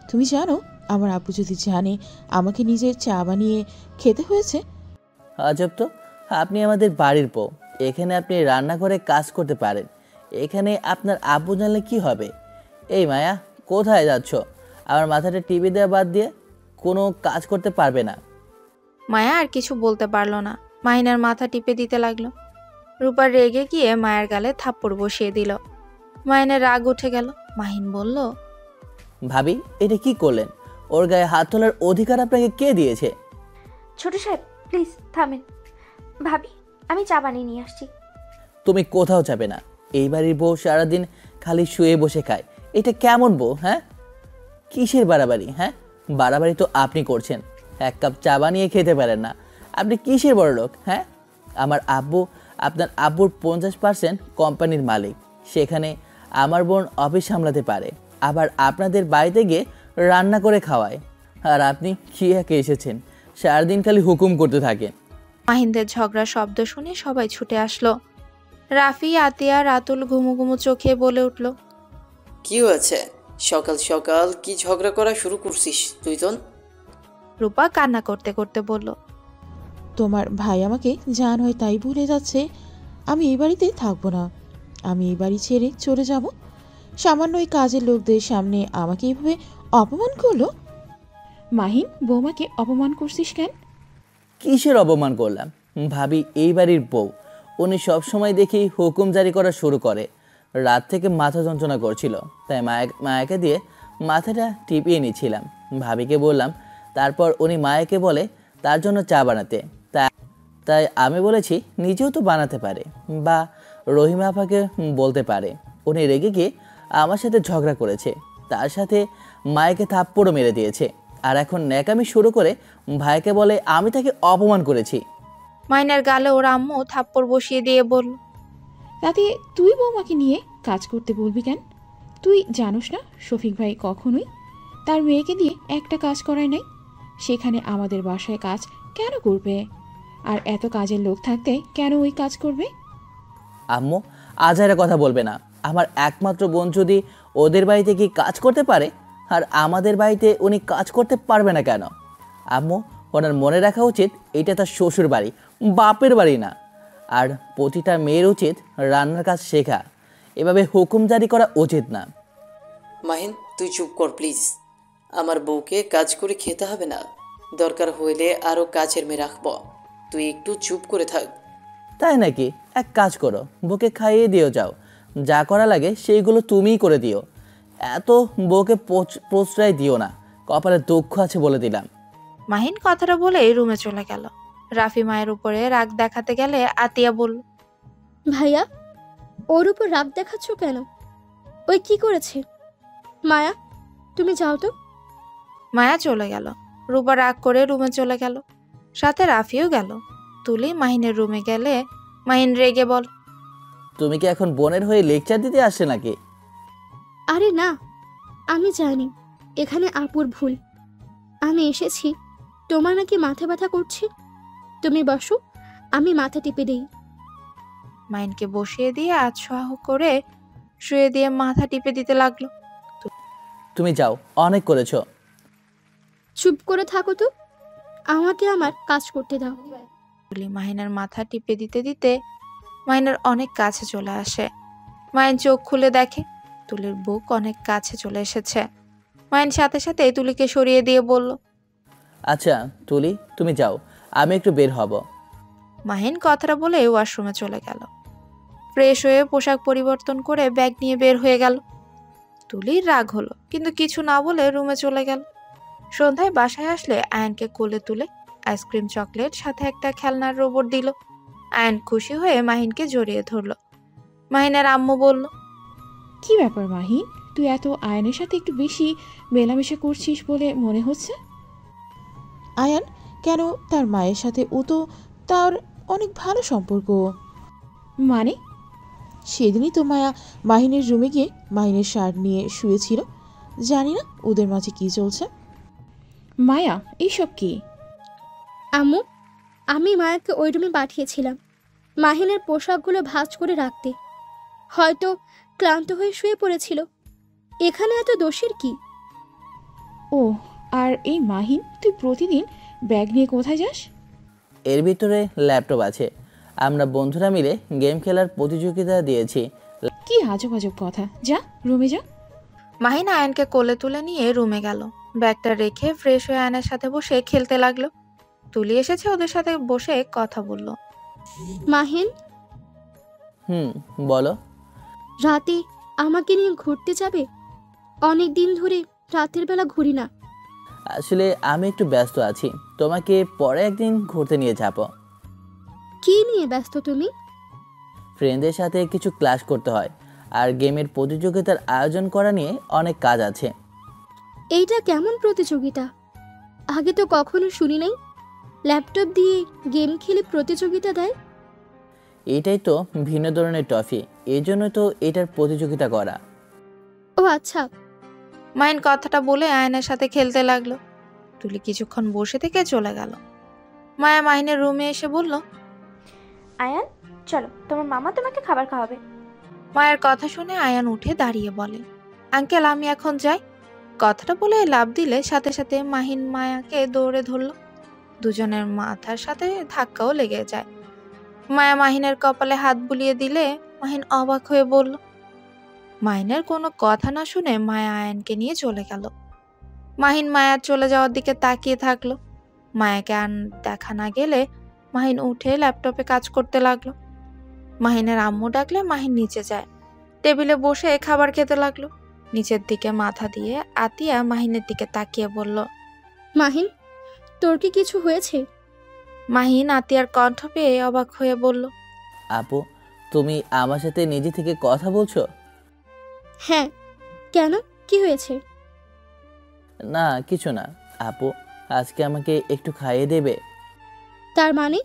তুমি জানো আমার আব্বু যদি জানে আমাকে নিজের চা বানিয়ে খেতে হয়েছে? আজব তো, আপনি আমাদের বাড়ির বউ, এখানে আপনি রান্না করে কাজ করতে পারেন, এখানে আপনার আব্বু জানলে কি হবে? এই মায়া, কোথায় যাচ্ছ? আমার মাথাটা টিভি দেওয়া বাদ দিয়ে কোনো কাজ করতে পারবে না। মায়া আর কিছু বলতে পারল না, মাহিনের মাথা টিপে দিতে লাগলো। রূপা রেগে গিয়ে মায়ের গালে থাপ্পড় বসিয়ে দিল। মাহিনের রাগ উঠে গেল। মাহিন বলল, ভাবি এটা কি করলেন? ওর গায়ে হাত তোলার অধিকার আপনাকে কে দিয়েছে? ছোট সাহেব প্লিজ থামেন। ভাবি আমি চা বানিয়ে নিয়ে আসছি। তুমি কোথাও যাবে না। এই বাড়ির বউ সারাদিন খালি শুয়ে বসে খায়, এটা কেমন বউ? হ্যাঁ, কিসের বাড়াবাড়ি? হ্যাঁ, বাড়াবাড়ি তো আপনি করছেন। এক কাপ চা বানিয়ে খেতে পারেন না, আপনি কিসের বড় লোক? হ্যাঁ, আমার আব্বু আপনার আব্বুর 50% কোম্পানির মালিক, সেখানে আমার বোন অফিস সামলাতে পারে, আবার আপনাদের বাড়িতে গিয়ে রান্না করে খাওয়ায়, আর আপনি কি একে এসেছেন সারাদিন খালি হুকুম করতে থাকেন। মাহিনদের ঝগড়া শব্দ শুনে সবাই ছুটে আসলো। রাফি, আতিয়া, রাতুল ঘুমু ঘুমু চোখে বলে উঠল, কি হয়েছে? সকাল সকাল কি ঝগড়া করা শুরু করছিস তুই? তো রূপা কান্না করতে করতে বলল, তোমার ভাই আমাকে জান হয় তাই ভুলে যাচ্ছে। আমি এই বাড়িতে থাকবো না, আমি এই বাড়ি ছেড়ে চলে যাব। সামান্য এই কাজের লোকদের সামনে আমাকে এইভাবে অপমান করলো। মাহিন, বৌমাকে অপমান করছিস কেন? কিসের অপমান করলাম? ভাবি এই বাড়ির বউ, উনি সবসময় দেখি হুকুম জারি করা শুরু করে। রাত থেকে মাথা যন্ত্রণা করছিল, তাই মায়াকে দিয়ে মাথাটা টিপিয়ে নিচ্ছিলাম। ভাবিকে বললাম, তারপর উনি মায়াকে বলে তার জন্য চা বানাতে। তাই আমি বলেছি নিজেও তো বানাতে পারে, বা রহিমা আপাকে বলতে পারে। উনি রেগে গিয়ে আমার সাথে ঝগড়া করেছে, তার সাথে মায়াকে থাপ্পড়ও মেরে দিয়েছে, আর এখন ন্যাকামি শুরু করে ভাইকে বলে আমি তাকে অপমান করেছি। মাহিনের গালে ওর আম্মু থাপ্পড় বসিয়ে দিয়ে বলল, তাতে তুই বৌমাকে নিয়ে কাজ করতে বলবি কেন? তুই জানোস না শফিক ভাই কখনোই তার মেয়েকে দিয়ে একটা কাজ করায় নাই। সেখানে আমাদের বাসায় কাজ কেন করবে? আর এত কাজের লোক থাকতে কেন ওই কাজ করবে? আম্মু আজহারের কথা বলবে না। আমার একমাত্র বোন যদি ওদের বাড়িতে কি কাজ করতে পারে, আর আমাদের বাড়িতে উনি কাজ করতে পারবে না কেন? আম্মু, ওনার মনে রাখা উচিত এটা তার শ্বশুর বাড়ি, বাপের বাড়ি না। আর প্রতিটা মেয়ের উচিত রান্নার কাজ শেখা, এভাবে হুকুম জারি করা উচিত না। মাহিন তুই চুপ কর প্লিজ। আমার বউকে কাজ করে খেতে হবে না, দরকার হইলে আরও কাজের মেয়ে রাখব। তুই একটু চুপ করে থাক। তাই নাকি? এক কাজ করো, বউকে খাইয়ে দিও, যাও, যা করা লাগে সেইগুলো তুমিই করে দিও। এত বউকে প্রশ্রয় দিও না, কপালে দুঃখ আছে বলে দিলাম। মাহিন কথাটা বলে রুমে চলে গেল। রাফি মায়ের উপরে রাগ দেখাতে গেলে আতিয়া বলল, ভাইয়া, ওর উপর রাগ দেখাচ্ছ কেন? ওই কি করেছে? মায়া, তুমি যাও তো। মায়া চলে গেল। রূপা রাগ করে রুমে চলে গেল, সাথে রাফিও গেল। তুলি মাহিনের রুমে গেলে মাহিন রেগে বল, তুমি কি এখন বোনের হয়ে লেকচার দিতে আসছে নাকি? আরে না, আমি জানি এখানে আপুর ভুল। আমি এসেছি, তোমার নাকি মাথা ব্যথা করছে, তুমি বসো, আমি মাথা টিপে দিই। মাহিনকে বসিয়ে দিয়ে আছোয়াহ করে শুয়ে দিয়ে মাথা টিপে দিতে লাগলো। তুমি যাও, অনেক করেছো। চুপ করে থাকো তো, আমাকে আমার কাজ করতে দাও। তুলি মাহিনের মাথা টিপে দিতে দিতে মাহিনের অনেক কাছে চলে আসে। মাহিন চোখ খুলে দেখে তুলির বুক অনেক কাছে চলে এসেছে। মাহিন সাথে সাথে তুলিকে সরিয়ে দিয়ে বলল, আচ্ছা তুলি, তুমি যাও, আমি একটু বের হব। মাহিন কথাটা বলে ওয়াশরুমে চলে গেল। ফ্রেশ হয়ে পোশাক পরিবর্তন করে ব্যাগ নিয়ে বের হয়ে গেল। তুলির রাগ হলো, কিন্তু কিছু না বলে রুমে চলে গেল। সন্ধ্যায় বাসায় আসলে আয়ানকে কোলে তুলে আইসক্রিম, চকলেট সাথে একটা খেলনার রোবট দিল। আয়ান খুশি হয়ে মাহিনকে জড়িয়ে ধরল। মাহিনের আম্মু বলল, কি ব্যাপার মাহিন, তুই এত আয়ানের সাথে একটু বেশি মেলামেশা করছিস বলে মনে হচ্ছে। আয়ান কেন? তার মায়ের সাথে ও তো তার অনেক ভালো সম্পর্ক। মানে? সেদিনই তো মায়া মাহিনের রুমে গিয়ে মাহিনের শার্ট নিয়ে শুয়েছিল। জানি না ওদের মাঝে কি চলছে। মায়া, এইসব কি? আম্মু, আমি মায়াকে ওই রুমে পাঠিয়েছিলাম মাহিনের পোশাকগুলো ভাঁজ করে রাখতে। হয়তো ক্লান্ত হয়ে শুয়ে পড়েছিল। এখানে এত দোষের কি? ও, আর এই মাহিন, তুই প্রতিদিন ব্যাগ নিয়ে কোথায় যাস? এর ভিতরে ল্যাপটপ আছে। আমরা বন্ধুরা মিলে গেম খেলার প্রতিযোগিতা দিয়েছি। কি আজব আজব কথা, যা রুমে যা। মাহিন আয়ানকে কোলে তুলে নিয়ে রুমে গেল। ব্যাগটা রেখে ফ্রেশ হয়ে আয়নের সাথে বসে খেলতে লাগলো। তুলি এসেছে, ওদের সাথে বসে কথা বলল। মাহিন, বলো। রাতে আমাকে নিয়ে ঘুরতে যাবে? অনেক দিন ধরে রাতের বেলা ঘুরি না। আসলে আমি একটু ব্যস্ত আছি, তোমাকে পরে একদিন ঘুরতে নিয়ে যাব। কি নিয়ে ব্যস্ত তুমি? ফ্রেন্ডদের সাথে কিছু ক্লাস করতে হয়, আর গেমের প্রতিযোগিতার আয়োজন করা নিয়ে অনেক কাজ আছে। এইটা কেমন প্রতিযোগিতা? আগে তো কখনো শুনি নাই। ল্যাপটপ দিয়ে গেম খেলে প্রতিযোগিতা দেয়? এটাই তো ভিন্ন ধরনের ট্রফি, এই জন্য তো এটার প্রতিযোগিতা করা। ও আচ্ছা। মাহিন কথাটা বলে আয়নের সাথে খেলতে লাগলো। তুলি কিছুক্ষণ বসে থেকে চলে গেল। মায়া মাহিনের রুমে এসে বলল, আয়ান, চলো, তোমার মামা তোমাকে খাবার খাওয়াবে। মায়ের কথা শুনে আয়ান উঠে দাঁড়িয়ে বলে, আঙ্কেল আমি এখন যাই। কথাটা বলে লাফ দিলে সাথে সাথে মাহিন মায়াকে দৌড়ে ধরলো। দুজনের মাথার সাথে ধাক্কাও লেগে যায়। মায়া মাহিনের কপালে হাত বুলিয়ে দিলে মাহিন অবাক হয়ে বলল। মাহিনের কোনো কথা না শুনে মায়া আয়ানকে নিয়ে চলে গেল। মাহিন মায়ার চলে যাওয়ার দিকে তাকিয়ে থাকলো। মায়াকে আর দেখা না গেলে মাহিন উঠে ল্যাপটপে কাজ করতে লাগলো। মাহিনের আম্মু ডাকলে মাহিন নিচে যায়। টেবিলে বসে খাবার খেতে লাগলো। নিচের দিকে মাথা দিয়ে আতিয়া মাহিনের দিকে তাকিয়ে বলল, মাহিন, তোর কি কিছু হয়েছে? মাহিন আতিয়ার কণ্ঠ পেয়ে অবাক হয়ে বলল, আপু, তুমি আমার সাথে নিজে থেকে কথা বলছো? হ্যাঁ, কেন, কি হয়েছে? না কিছু না। আপু, আজকে আমাকে একটু খাইয়ে দেবে? তার মানে?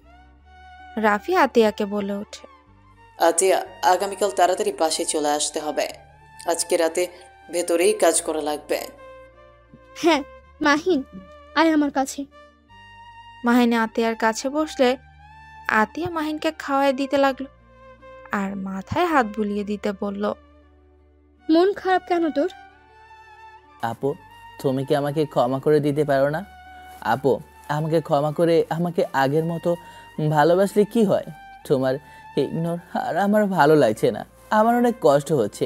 রাফি আতিয়াকে বলে ওঠে, আতিয়া, আগামীকাল তাড়াতাড়ি বাসে চলে আসতে হবে। আজকে রাতে ভেতরেই কাজ করা লাগবে। হ্যাঁ মাহিন, আয় আমার কাছে। মাহিন আতিয়ার কাছে বসলে আতিয়া মাহিনকে খাওয়াই দিতে লাগলো আর মাথায় হাত বুলিয়ে দিতে বলল, মন খারাপ কেন তোর? আপু, তুমি কি আমাকে ক্ষমা করে দিতে পারো না? আপু, আমাকে ক্ষমা করে আমাকে আগের মতো ভালোবাসলে কি হয়? তোমার ইগনোর আর আমার ভালো লাগছে না, আমার অনেক কষ্ট হচ্ছে।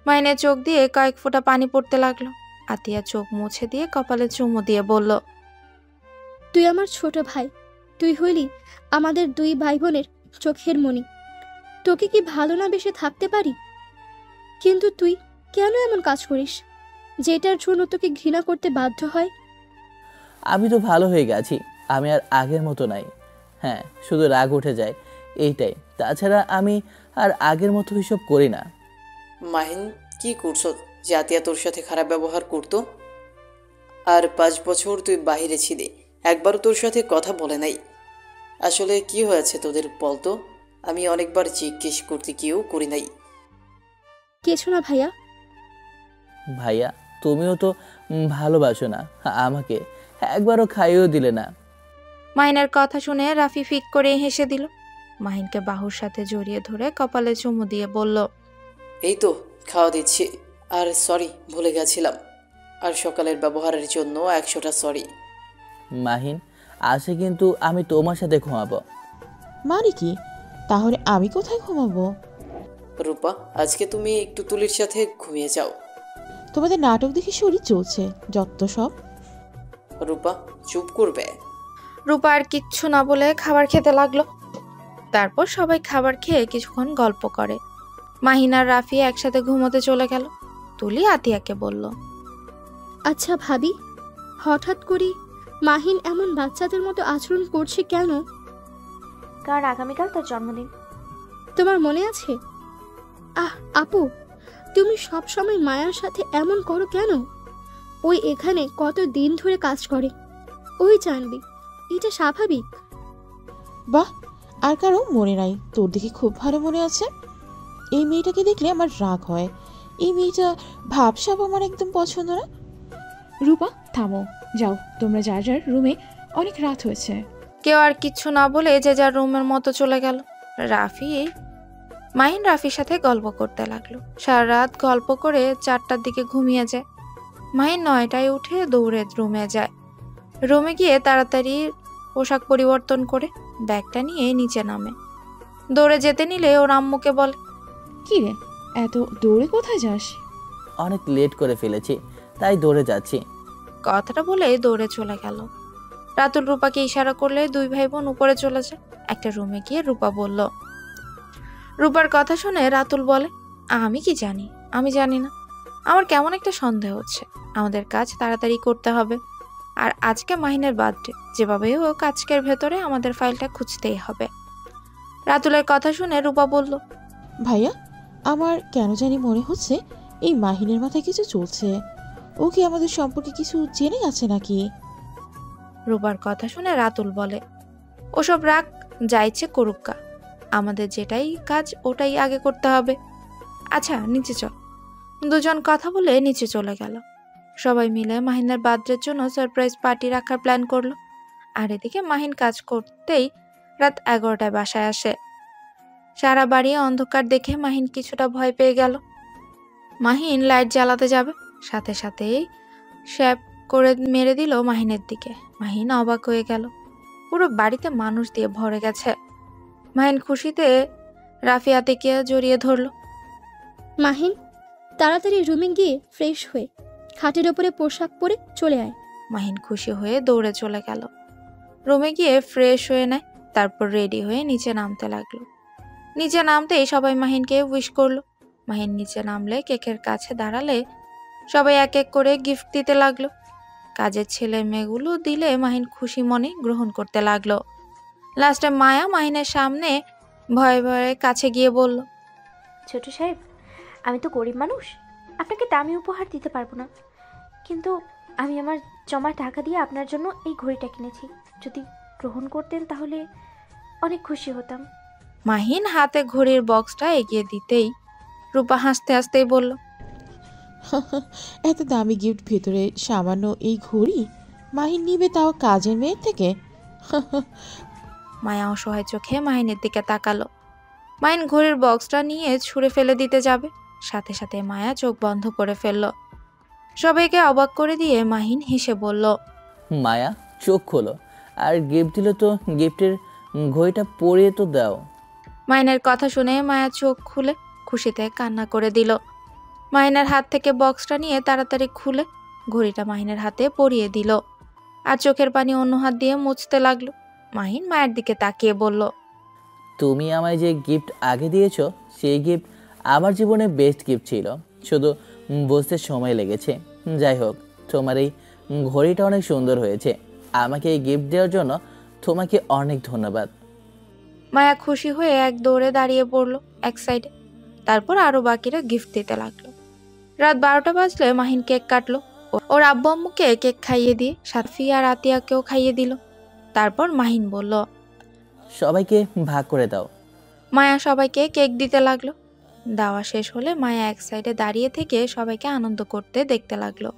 মাহিনের চোখ দিয়ে কয়েক ফোঁটা পানি পড়তে লাগলো। আতিয়া চোখ মুছে দিয়ে কপালে চুমু দিয়ে বলল, তুই আমার ছোট ভাই। তুই হইলি আমাদের দুই ভাই বোনের চোখের মণি। তোকে কি ভালো না বেশে থাকতে পারি? কিন্তু তুই কেন এমন কাজ করিস যেটার জন্য তোকে ঘৃণা করতে বাধ্য হয়? আমি তো ভালো হয়ে গেছি, আমি আর আগের মতো নাই। হ্যাঁ, শুধু রাগ উঠে যায়, এইটাই। তাছাড়া আমি আর আগের মতো এসব করি না। মাহিন, কি করছো? জাতিয়া তোর সাথে খারাপ ব্যবহার করতো? আর 5 বছর তুই বাইরে ছিলি, একবারও তোর সাথে কথা বলে নাই। আসলে কি হয়েছে তোদের বলতো? আমি অনেকবার জিজ্ঞেস করতে গিয়েও করি নাই। কিছু না ভাইয়া। ভাইয়া, তুমিও তো ভালোবাসো না আমাকে, একবারও খাইয়েও দিলে না। মাহিনের কথা শুনে রাফি ফিক করে হেসে দিল। মাহিনকে বাহুর সাথে জড়িয়ে ধরে কপালে চুমু দিয়ে বলল, এই তো খাওয়া দিচ্ছি। আর সরি, ভুলে গেছিলাম। আর সকালের ব্যবহারের জন্য 100টা সরি। মাহিন, আসে কিন্তু আমি তোমার সাথে ঘুমাবো। মানে কি? তাহলে আমি কোথায় ঘুমাবো? রূপা, আজকে তুমি একটু তুলির সাথে ঘুমিয়ে যাও। তোমাদের নাটক দেখে শরীর চলছে যত সব। রূপা, চুপ করবে? রূপা আর কিচ্ছু না বলে খাবার খেতে লাগলো। তারপর সবাই খাবার খেয়ে কিছুক্ষণ গল্প করে। মাহিন আর রাফি একসাথে ঘুমোতে চলে গেল। তুলি আতিয়াকে বলল, আচ্ছা ভাবি, হঠাৎ করে মাহিন এমন বাচ্চাদের মতো আচরণ করছে কেন? কার আগামীকাল তার জন্মদিন। তোমার মনে আছে? আপু, তুমি সব সময় মায়ার সাথে এমন করো কেন? ওই এখানে কত দিন ধরে কাজ করে, ওই জানবে এটা স্বাভাবিক। বাহ, আর কারো মনে নাই? তোর দেখে খুব ভালো মনে আছে। এই মেয়েটাকে দেখলে আমার রাগ হয়। এই মেয়েটা ভাবসাব আমার একদম পছন্দ না। রূপা থামো, যাও তোমরা যার যার রুমে, অনেক রাত হয়েছে। কেউ আর কিচ্ছু না বলে যে যার রুমের মতো চলে গেল। মাহিন রাফির সাথে গল্প করতে লাগলো। সারা রাত গল্প করে 4টার দিকে ঘুমিয়ে যায়। মাহিন 9টায় উঠে দৌড়ে রুমে যায়। রুমে গিয়ে তাড়াতাড়ি পোশাক পরিবর্তন করে ব্যাগটা নিয়ে নিচে নামে। দৌড়ে যেতে নিলে ওর আম্মুকে বলে, কি রে, এত দৌড়ে কোথায় যাস? অনেক লেট করে ফেলেছি, তাই দৌড়ে যাচ্ছি। কথাটা বলে দৌড়ে চলে গেল। রাতুল রূপাকে ইশারা করলে দুই ভাই বোন উপরে চলে যায়। একটা রুমে গিয়ে রূপা বলল। রূপার কথা শুনে রাতুল বলে, আমি কি জানি? আমি জানি না, আমার কেমন একটা সন্দেহ হচ্ছে। আমাদের কাজ তাড়াতাড়ি করতে হবে। আর আজকে মাহিনের বার্থডে, যেভাবে হোক আজকের ভেতরে আমাদের ফাইলটা খুঁজতেই হবে। রাতুলের কথা শুনে রূপা বলল, ভাইয়া, আমার কেন জানি মনে হচ্ছে এই মাহিনের মাথায় কিছু চলছে। ও কি আমাদের সম্পর্কে কিছু জেনে গেছে নাকি? রূপার কথা শুনে রাতুল বলে, ওসব রাগ, যা ইচ্ছে করুক্কা, আমাদের যেটাই কাজ ওটাই আগে করতে হবে। আচ্ছা নিচে চল। দুজন কথা বলে নিচে চলে গেল। সবাই মিলে মাহিনের বার্থডের জন্য সারপ্রাইজ পার্টি রাখার প্ল্যান করলো। আর এদিকে মাহিন কাজ করতেই রাত 11টায় বাসায় আসে। সারা বাড়ি অন্ধকার দেখে মাহিন কিছুটা ভয় পেয়ে গেল। মাহিন লাইট জ্বালাতে যাবে, সাথে সাথেই শ্যাপ করে মেরে দিল মাহিনের দিকে। মাহিন অবাক হয়ে গেল। পুরো বাড়িতে মানুষ দিয়ে ভরে গেছে। মাহিন খুশিতে রাফিয়াতিকে জড়িয়ে ধরলো। মাহিন, তাড়াতাড়ি রুমে গিয়ে ফ্রেশ হয়ে খাটের ওপরে পোশাক পরে চলে আয়। মাহিন খুশি হয়ে দৌড়ে চলে গেল। রুমে গিয়ে ফ্রেশ হয়ে নেয়, তারপর রেডি হয়ে নিচে নামতে লাগলো। নিচে নামতেই সবাই মাহিনকে উইশ করলো। মাহিন নিচে নামলে কেকের কাছে দাঁড়ালে সবাই এক এক করে গিফট দিতে লাগলো। কাজের ছেলে মেয়েগুলো দিলে মাহিন খুশি মনে গ্রহণ করতে লাগলো। লাস্টে মায়া মাহিনের সামনে ভয়ে ভয়ে কাছে গিয়ে বলল, ছোট সাহেব, আমি তো গরিব মানুষ, আপনাকে দামি উপহার দিতে পারবো না, কিন্তু আমি আমার জমা টাকা দিয়ে আপনার জন্য এই ঘড়িটা কিনেছি। যদি গ্রহণ করতেন তাহলে অনেক খুশি হতাম। মাহিন হাতে ঘড়ির বক্সটা এগিয়ে দিতেই রূপা হাসতে হাসতেই বলল, এত দামি গিফট ভেতরে সামান্য এই ঘড়ি মাহিন নিবে, তাও কাজের মেয়ের থেকে? মায়া অসহায় চোখে মাহিনের দিকে তাকালো। মাহিন ঘড়ির বক্সটা নিয়ে ছুঁড়ে ফেলে দিতে যাবে, সাথে সাথে মায়া চোখ বন্ধ করে ফেলল। সবাইকে অবাক করে দিয়ে মাহিন হেসে বলল, মায়া চোখ খোলো, আর গিফট দিল তো গিফটের ঘড়িটা পরিয়ে তো দাও। মাহিনের কথা শুনে মায়া চোখ খুলে খুশিতে কান্না করে দিল। মাহিনের হাত থেকে বক্সটা নিয়ে তাড়াতাড়ি খুলে ঘড়িটা মাহিনের হাতে পরিয়ে দিল, আর চোখের পানি অন্য হাত দিয়ে মুছতে লাগলো। মাহিন মায়ের দিকে তাকিয়ে বলল, তুমি আমায় যে গিফট আগে দিয়েছো সেই গিফট আমার জীবনে বেস্ট গিফট ছিল, শুধু বুঝতে সময় লেগেছে। যাই হোক, তোমার এই ঘড়িটা অনেক সুন্দর হয়েছে। আমাকে এই গিফট দেওয়ার জন্য তোমাকে অনেক ধন্যবাদ। মায়া খুশি হয়ে এক দৌড়ে দাঁড়িয়ে পড়লো এক সাইডে। তারপর আরো বাকিরা গিফট দিতে লাগলো। রাত 12টা বাজলে মাহিন কেক কাটলো। ওর আব্বু আম্মুকে কেক খাইয়ে দিয়ে সাফি আর আতিয়াকেও খাইয়ে দিল। তারপর মাহিন বলল, সবাইকে ভাগ করে দাও। মায়া সবাইকে কেক দিতে লাগলো। দাওয়া শেষ হলে মায়া এক সাইডে দাঁড়িয়ে থেকে সবাইকে আনন্দ করতে দেখতে লাগলো।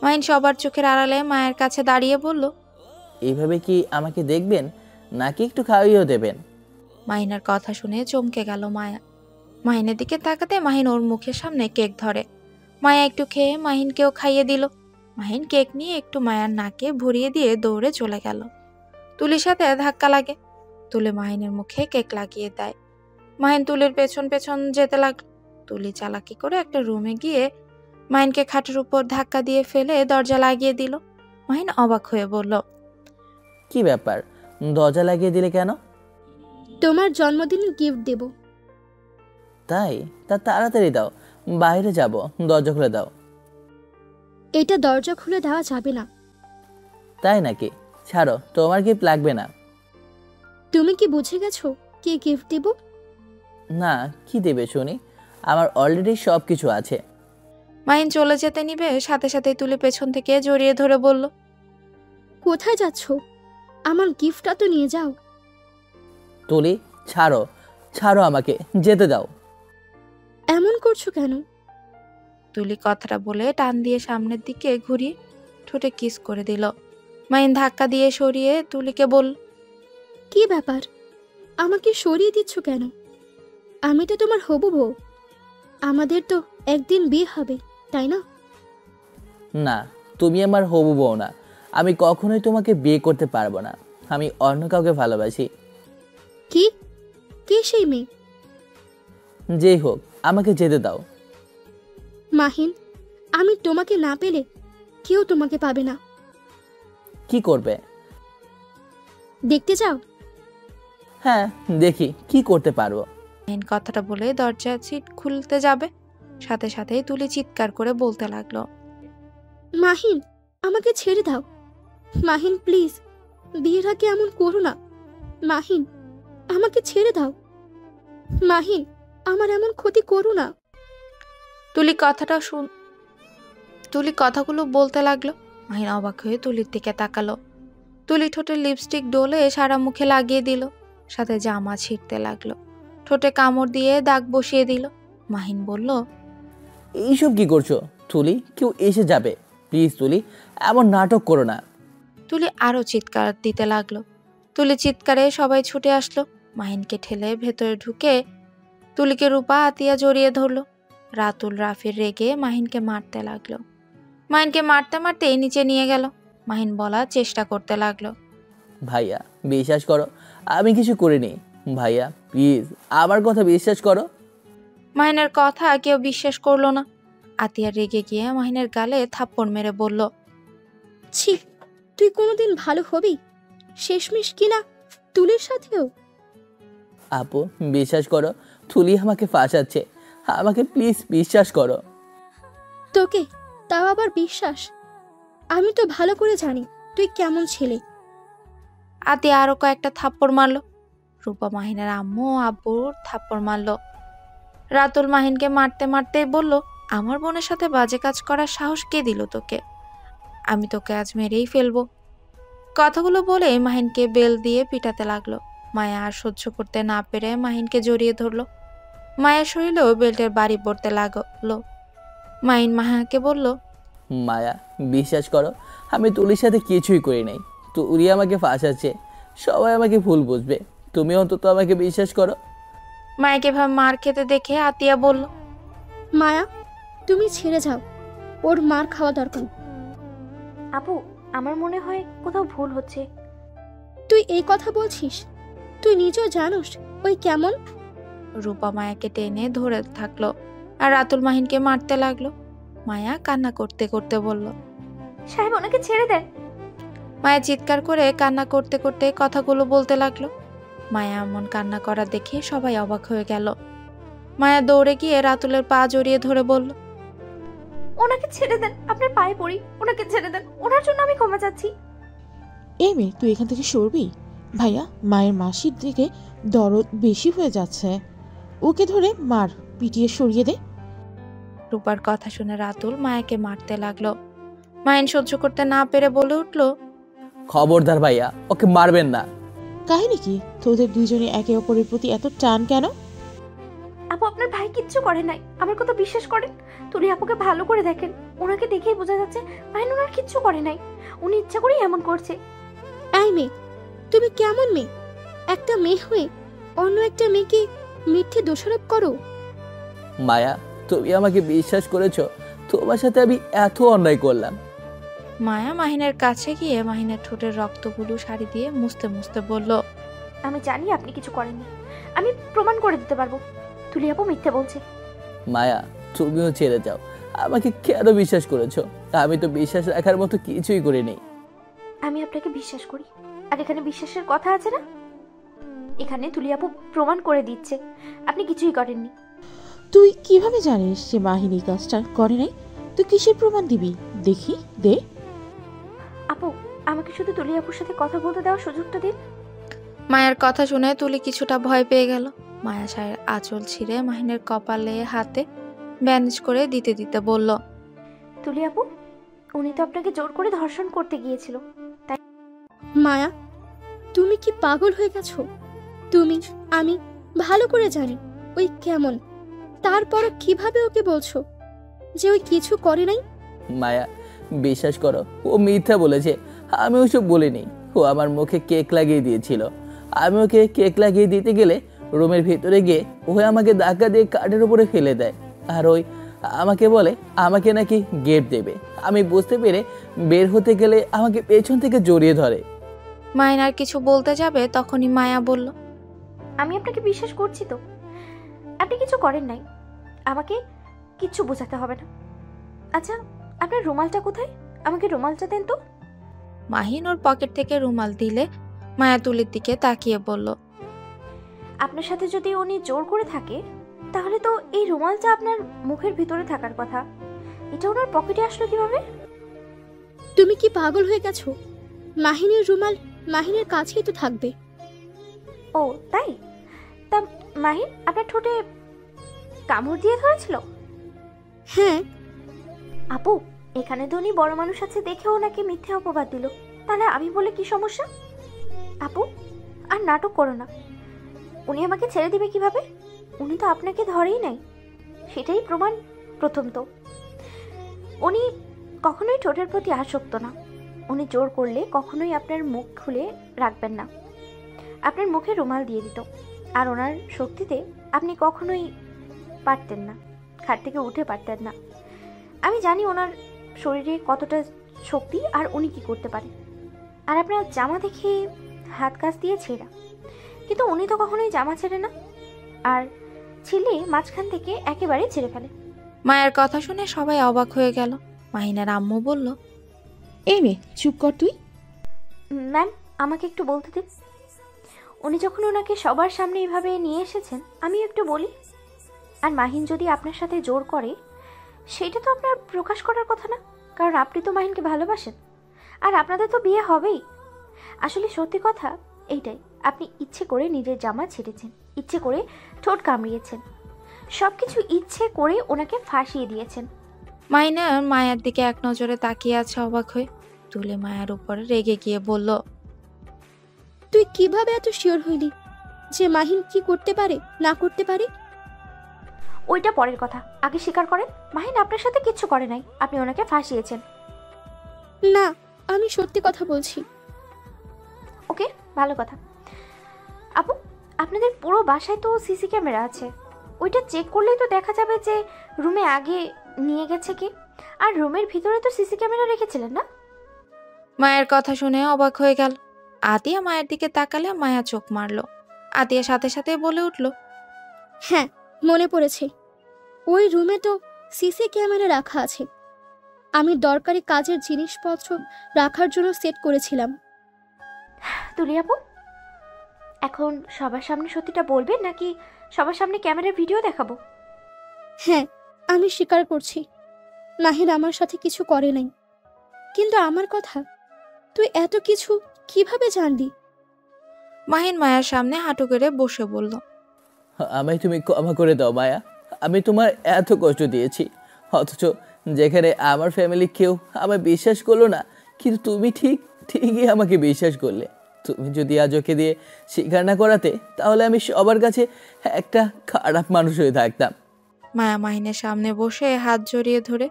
মাহিন সবার চোখের আড়ালে মায়ের কাছে দাঁড়িয়ে বলল, এইভাবে কি আমাকে দেখবেন নাকি একটু খাওয়িয়েও দেবেন? মাহিনের কথা শুনে চমকে গেল মায়া। মাহিনের দিকে তাকাতে মাহিন ওর মুখের সামনে কেক ধরে। মায়া একটু খেয়ে মাহিনকেও খাইয়ে দিল। মাহিন কেক নিয়ে একটু মায়ার নাকে ভরিয়ে দিয়ে দৌড়ে চলে গেল। তুলির সাথে ধাক্কা লাগে। তুলি মাহিনের মুখে কেক লাগিয়ে দেয়। মাহিন তুলির পেছন পেছন যেতে লাগলো। তুলি চালাকি করে একটা রুমে গিয়ে মাহিনকে খাটের উপর ধাক্কা দিয়ে ফেলে দরজা লাগিয়ে দিল। মাহিন অবাক হয়ে বলল, কি ব্যাপার, দরজা লাগিয়ে দিলে কেন? তোমার জন্মদিনে গিফট দেব। তাই? তা তাড়াতাড়ি দাও, বাইরে যাব, দরজা খুলে দাও। এটা দরজা খুলে দেওয়া যাবে না। তাই নাকি? ছাড়ো, তোমার গিফট লাগবে না। তুমি কি বুঝে গেছো কি গিফট দেব? না, কি দেবে শুনি? আমার অলরেডি সব কিছু আছে। মাহিন চলে যেতে নিবে, সাথে সাথে তুলি পেছন থেকে জড়িয়ে ধরে বলল, কোথায় যাচ্ছ? আমার গিফটটা তো নিয়ে যাও। তুলি, ছাড়ো, ছাড়ো, আমাকে যেতে দাও। এমন করছো কেন? তুলি কথাটা বলে টান দিয়ে সামনের দিকে ঘুরিয়ে ঠোঁটে কিস করে দিল। মাহিন ধাক্কা দিয়ে সরিয়ে তুলিকে বলল, কি ব্যাপার, আমাকে সরিয়ে দিচ্ছ কেন? আমি তো তোমার হবু বউ। আমাদের তো একদিন বিয়ে হবে, তাই না? না, তুমি আমার হবু বউ না। আমি কখনোই তোমাকে বিয়ে করতে পারবো না। আমি অন্য কাউকে ভালোবাসি। কি? কে সেই মেয়ে? যেই হোক, আমাকে যেতে দাও। মাহিন, আমি তোমাকে না পেলে কেউ তোমাকে পাবে না। কি করবে? দেখতে চাও? হ্যাঁ, দেখি কি করতে পারবো। মাহিন কথাটা বলে দরজা সিট খুলতে যাবে, সাথে সাথেই তুলি চিৎকার করে বলতে লাগলো, মাহিন, আমাকে ছেড়ে দাও। মাহিন প্লিজ, বিয়ের আগে এমন করো না। মাহিন, আমাকে ছেড়ে দাও। মাহিন, আমার এমন ক্ষতি করো না। তুলি কথাগুলো বলতে লাগলো। মাহিন অবাক হয়ে তুলির দিকে তাকালো। তুলি ঠোঁটে লিপস্টিক ডলে সারা মুখে লাগিয়ে দিল, সাথে জামা ছিঁড়তে লাগলো, ঠোঁটে কামড় দিয়ে দাগ বসিয়ে দিল। মাহিন বলল, এইসব কি করছো তুলি? কেউ এসে যাবে। প্লিজ তুলি, এমন নাটক করো না। তুলি আরো চিৎকার দিতে লাগলো। তুলি চিৎকারে সবাই ছুটে আসলো। মাহিনকে ঠেলে ভেতরে ঢুকে তুলিকে রূপা আতিয়া জড়িয়ে ধরলো। রাতুল রাফির রেগে মাহিনকে মারতে লাগলো। মাহিনকে মারতে মারতে নিচে নিয়ে গেল। মাহিন বলার চেষ্টা করতে লাগলো, ভাইয়া বিশ্বাস করো, আমি কিছু করিনি। ভাইয়া প্লিজ আমার কথা বিশ্বাস করো। মাহিনের কথা কেউ বিশ্বাস করলো না। আতিয়া রেগে গিয়ে মাহিনের গালে থাপ্পড় মেরে বলল, ছি, তুই কোনোদিন ভালো হবি? শেষমেশ কিনা তুলির সাথেও। আপু বিশ্বাস করো, তুলি আমাকে ফাঁসাচ্ছে। আমাকে প্লিজ বিশ্বাস করো। তোকে তাও আবার বিশ্বাস? আমি তো ভালো করে জানি তুই কেমন ছেলে। আতিয়া আরো কয়েকটা থাপ্পড় মারলো। রূপা মাহিনের আম্মু ও আব্বুর থাপ্পড় মারলো। রাতুল মাহিনকে মারতে মারতে বলল, আমার বোনের সাথে বাজে কাজ করার সাহস কে দিল তোকে? আমি তোকে আজ মেরেই ফেলবো। কথাগুলো বলে মাহিনকে বেল দিয়ে পিটাতে লাগলো। মায়া আর সহ্য করতে না পেরে মাহিনকে জড়িয়ে ধরলো। মায়ের শরীরেও বেল্টের বাড়ি পড়তে লাগলো। মাহিন মায়াকে বলল, মায়া বিশ্বাস করো, আমি তুলির সাথে কিছুই করি নাই। তুলি আমাকে ফাঁসাচ্ছে। সবাই আমাকে ভুল বুঝবে। তুমি অন্তত আমাকে বিশ্বাস করো। মায়াকে ভাবে মার খেতে দেখে আতিয়া বলল, মায়া, তুমি ছেড়ে যাও, ওর মার খাওয়া দরকার। আপু, আমার মনে হয় কোথাও ভুল হচ্ছে। তুই এই কথা বলছিস? তুই নিজেও জানোস ওই কেমন। রূপা মায়াকে টেনে ধরে থাকলো আর রাতুল মাহিনকে মারতে লাগলো। মায়া কান্না করতে করতে বলল, সাহেব ওনাকে ছেড়ে দেন। মায়া চিৎকার করে কান্না করতে করতে কথাগুলো বলতে লাগলো। মায়া এমন কান্না করা দেখে সবাই অবাক হয়ে গেল। মায়া দৌড়ে গিয়ে রাতুলের পা জড়িয়ে ধরে বলল, ওনাকে ছেড়ে দেন, আপনার পায়ে পড়ি, ওনাকে ছেড়ে দেন। ওনার জন্য আমি ক্ষমা চাচ্ছি। এই মেয়ে, তুই এখান থেকে সরবি? ভাইয়া, মায়ের মাসির দিকে দরদ বেশি হয়ে যাচ্ছে। ওকে ধরে মার, পিটিয়ে সরিয়ে দে। রূপার কথা শুনে রাতুল মায়াকে মারতে লাগলো। মাহিন সহ্য করতে না পেরে বলে উঠল, খবরদার ভাইয়া, ওকে মারবেন না। কাহিনী কি? তোদের দুইজনে একে অপরের প্রতি এত টান কেন? আপু, আপনার ভাই কিচ্ছু করে নাই, আমার কথা বিশ্বাস করেন। তুলি আপুকে ভালো করে দেখেন, ওনাকে দেখেই বোঝা যাচ্ছে ভাই ওনার কিচ্ছু করে নাই। উনি ইচ্ছা করেই এমন করছে। এই মেয়ে, তুমি কেমন মেয়ে? একটা মেয়ে হয়ে অন্য একটা মেয়েকে মিথ্যে দোষারোপ করো। মায়া, তুমি আমাকে বিশ্বাস করেছো? তোমার সাথে আমি এত অন্যায় করলাম। মায়া মাহিনের কাছে গিয়ে মাহিনের ঠোঁটের রক্তগুলো শাড়ি দিয়ে মুছতে মুছতে বলল, আমি জানি আপনি কিছু করেননি, আমি প্রমাণ করে দিতে পারবো। তুলি আপু মিথ্যে বলছে। মায়া, তুমিও ছেড়ে যাও। আমাকে কেন বিশ্বাস করেছো? আমি তো বিশ্বাস রাখার মতো কিছুই করিনি। আমি আপনাকে বিশ্বাস করি, আর এখানে বিশ্বাসের কথা আছে না? এখানে তুলি আপু প্রমাণ করে দিচ্ছে আপনি কিছুই করেননি। তুই কিভাবে জানিস যে মাহিন এই কাজটা করে নাই? তুই কিসের প্রমাণ দিবি? দেখি দে। আপু, আমাকে শুধু তুলি আপুর সাথে কথা বলতে দেওয়ার সুযোগটা দিন। মায়ের কথা শুনে তুলি কিছুটা ভয় পেয়ে গেল। মায়া শাড়ির আঁচল ছিঁড়ে মাহিনের কপালে হাতে ব্যান্ডেজ করে দিতে দিতে বলল, তুলি আপু, উনি তো আপনাকে জোর করে ধর্ষণ করতে গিয়েছিল। মায়া, তুমি কি পাগল হয়ে গেছো? আমি ভালো করে জানি ওই কেমন, তারপরও কিভাবে ওকে বলছো যে ওই কিছু করে নাই? মায়া, বিশ্বাস করো, ও মিথ্যা বলেছে। আমি ওসব বলিনি। ও আমার মুখে কেক লাগিয়ে দিয়েছিল। আমি ওকে কেক লাগিয়ে দিতে গেলে রুমের ভিতরে গিয়ে ও আমাকে ধাক্কা দিয়ে কাঠের উপরে ফেলে দেয়। আর ওই আমাকে বলে আমাকে নাকি গেট দেবে। আমি বুঝতে পেরে বের হতে গেলে আমাকে পেছন থেকে জড়িয়ে ধরে। মাহিন আর কিছু বলতে যাবে তখনই মায়া বলল, আমি আপনাকে বিশ্বাস করছি তো, আপনি কিছু করেন নাই। আমাকে কিচ্ছু বোঝাতে হবে না। আচ্ছা, আপনার রুমালটা কোথায়? আমাকে রুমালটা দেন তো। মাহিন ওর পকেট থেকে রুমাল দিলে মায়া তুলির দিকে তাকিয়ে বলল, আপনার সাথে যদি উনি জোর করে থাকে তাহলে তো এই রুমালটা আপনার মুখের ভিতরে থাকার কথা। এটা ওনার পকেটে আসলো কিভাবে? তুমি কি পাগল হয়ে গেছো? মাহিনের রুমাল মাহিনের কাছেই তো থাকবে। ও তাই? তা মাহিন আপনার ঠোঁটে কামড় দিয়ে ধরেছিল? হ্যাঁ। আপু, এখানে তো উনি বড় মানুষ আছে দেখে ওনাকে মিথ্যে অপবাদ দিল, তাহলে আমি বলে কি সমস্যা? আপু, আর নাটক করো না। উনি আমাকে ছেড়ে দিবে কিভাবে? উনি তো আপনাকে ধরেই নাই, সেটাই প্রমাণ। প্রথম তো উনি কখনোই ঠোঁটের প্রতি আসক্ত না। উনি জোর করলে কখনোই আপনার মুখ খুলে রাখবেন না, আপনার মুখে রুমাল দিয়ে দিত। আর ওনার শক্তিতে আপনি কখনোই পারতেন না, খাট থেকে উঠে পারতেন না। আমি জানি ওনার শরীরে কতটা শক্তি আর উনি কি করতে পারে। আর আপনার জামা দেখে হাত কাজ দিয়ে ছেঁড়া, কিন্তু উনি তো কখনোই জামা ছেড়ে না, আর ছিলে মাঝখান থেকে একেবারে ছেড়ে ফেলে। মায়ের কথা শুনে সবাই অবাক হয়ে গেল। মাহিনের আম্মু বলল, এই মেয়ে চুপ কর তুই। ম্যাম, আমাকে একটু বলতে দিন। উনি যখন ওনাকে সবার সামনে এইভাবে নিয়ে এসেছেন, আমি একটু বলি। আর মাহিন যদি আপনার সাথে জোর করে, সেটা তো আপনার প্রকাশ করার কথা না, কারণ আপনি তো মাহিনকে ভালোবাসেন আর আপনাদের তো বিয়ে হবেই। আসলে সত্যি কথা এইটাই, আপনি ইচ্ছে করে নিজের জামা ছেড়েছেন, ইচ্ছে করে ঠোঁট কামড়িয়েছেন, সবকিছু ইচ্ছে করে ওনাকে ফাঁসিয়ে দিয়েছেন। মাহিনা মায়ের দিকে এক নজরে তাকিয়ে আছে অবাক হয়ে। তুলে মায়ের উপরে রেগে গিয়ে বলল, তুই কিভাবে এত শিওর হইলি যে মাহিন কি করতে পারে না করতে পারে? ওইটা পরের কথা, আগে স্বীকার করেন মাহিন আপনার সাথে কিচ্ছু করে নাই, আপনি ওনাকে ফাঁসিয়েছেন। না, আমি সত্যি কথা বলছি। ওকে, ভালো কথা। আপু, আপনাদের পুরো বাসায় তো সিসি ক্যামেরা আছে, ওইটা চেক করলেই তো দেখা যাবে যে রুমে আগে নিয়ে গেছে কি। আর রুমের ভিতরে তো সিসি ক্যামেরা রেখেছিলেন না? মায়ের কথা শুনে অবাক হয়ে গেল। আতিয়া মায়ের দিকে তাকালে মায়া চোখ মারল। আতিয়া সাথে সাথে বলে উঠল, হ্যাঁ, মনে পড়েছে। ওই রুমে তো সিসি ক্যামেরা রাখা আছে। আমি দরকারি কাজের জিনিসপত্র রাখার জন্য সেট করেছিলাম। তুলি আপু, এখন সবার সামনে সত্যিটা বলবেন নাকি সবার সামনে ক্যামেরার ভিডিও দেখাবো? হ্যাঁ, আমি স্বীকার করছি মাহিন আমার সাথে কিছু করে নাই, কিন্তু আমার কথা তুই এত কিছু কিভাবে জানলি? মাহিন মায়ের সামনে হাঁটু করে বসে বলল, আমায় তুমি ক্ষমা করে দাও মায়া। আমি তোমার এত কষ্ট দিয়েছি, অথচ যেখানে আমার ফ্যামিলি কেউ আমায় বিশ্বাস করলো না, কিন্তু তুমি ঠিকই আমাকে বিশ্বাস করলে। তুমি যদি আজ ওকে দিয়ে স্বীকার না করাতে, তাহলে আমি সবার কাছে একটা খারাপ মানুষ হয়ে থাকতাম। মায়া মাহিনের সামনে বসে হাত জড়িয়ে ধরে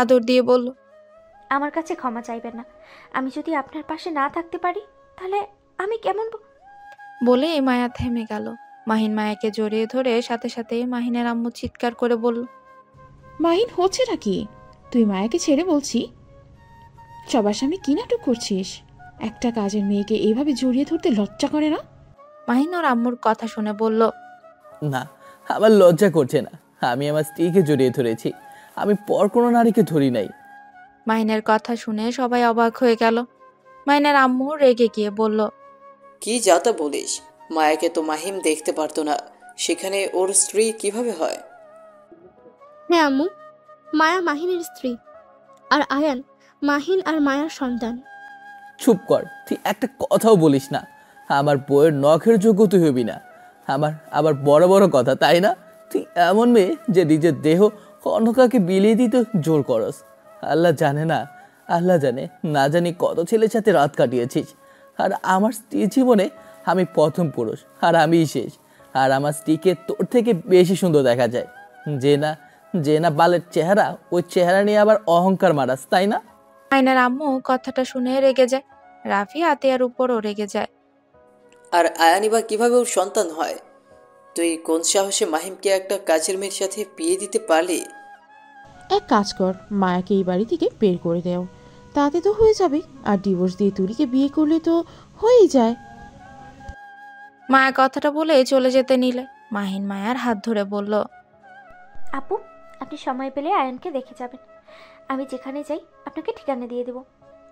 আদর দিয়ে বলল, আমার কাছে ক্ষমা চাইবেন না। আমি যদি আপনার পাশে না থাকতে পারি তাহলে আমি কেমন বলে মায়া থেমে গেল। মাহিন মায়াকে জড়িয়ে ধরে সাথে সাথে মাহিনের আম্মু চিৎকার করে বলল, মাহিন হচ্ছে নাকি? তুই মায়াকে ছেড়ে বলছি? সবার সামনে কি নাটক করছিস? একটা কাজের মেয়েকে এইভাবে জড়িয়ে ধরতে লজ্জা করে না? মাহিন ওর আম্মুর কথা শুনে বলল, না, আমার লজ্জা করছে না। আমি আমার স্ত্রীকে জড়িয়ে ধরেছি, আমি পর কোনো নারীকে ধরি নাই। মাহিনের কথা শুনে সবাই অবাক হয়ে গেল। মাহিনের আম্মু রেগে গিয়ে বলল, কি যা তা বলিস? মায়াকে তো মাহিম দেখতে পারতো না, সেখানে ওর স্ত্রী কিভাবে হয়? হ্যাঁ আম্মু, মায়া মাহিনের স্ত্রী, আর আয়ান মাহিন আর মায়ার সন্তান। চুপ কর, তুই একটা কথাও বলিস না। আমার বইয়ের নখের যোগ্য তুই হবি না। আবার বড় বড় কথা, তাই না? তুই এমন মেয়ে যে নিজের দেহ অন্য কাউকে বিলিয়ে দিতে জোর করস। আল্লাহ জানে না, আল্লাহ জানে, না জানি কত ছেলের সাথে রাত কাটিয়েছিস। আর আমার স্ত্রীর জীবনে আমি প্রথম পুরুষ, আর আমিই শেষ। আর আমার স্ত্রীকে তোর থেকে বেশি সুন্দর দেখা যায়। যে না বালের চেহারা, ওই চেহারা নিয়ে আবার অহংকার মারাস, তাই না? মাহিনের আম্মু কথাটা শুনে রেগে যায়। রাফি আতিয়ার উপরও রেগে যায়। আর আয়ানি বা কিভাবে ওর সন্তান হয়? তুই কোন সাহসে মাহিমকে একটা কাজের মেয়ের সাথে বিয়ে দিতে পারলি? এক কাজ কর, মায়াকে এই বাড়ি থেকে বের করে দেও, তাতে তো হয়ে যাবে। আর ডিভোর্স দিয়ে তুলিকে বিয়ে করলে তো হয়েই যায়। মায়া কথাটা বলে চলে যেতে নিলে মাহিন মায়ার হাত ধরে বলল, আপু, আপনি সময় পেলে আয়নকে দেখে যাবেন। আমি যেখানে যাই আপনাকে ঠিকানা দিয়ে দেব।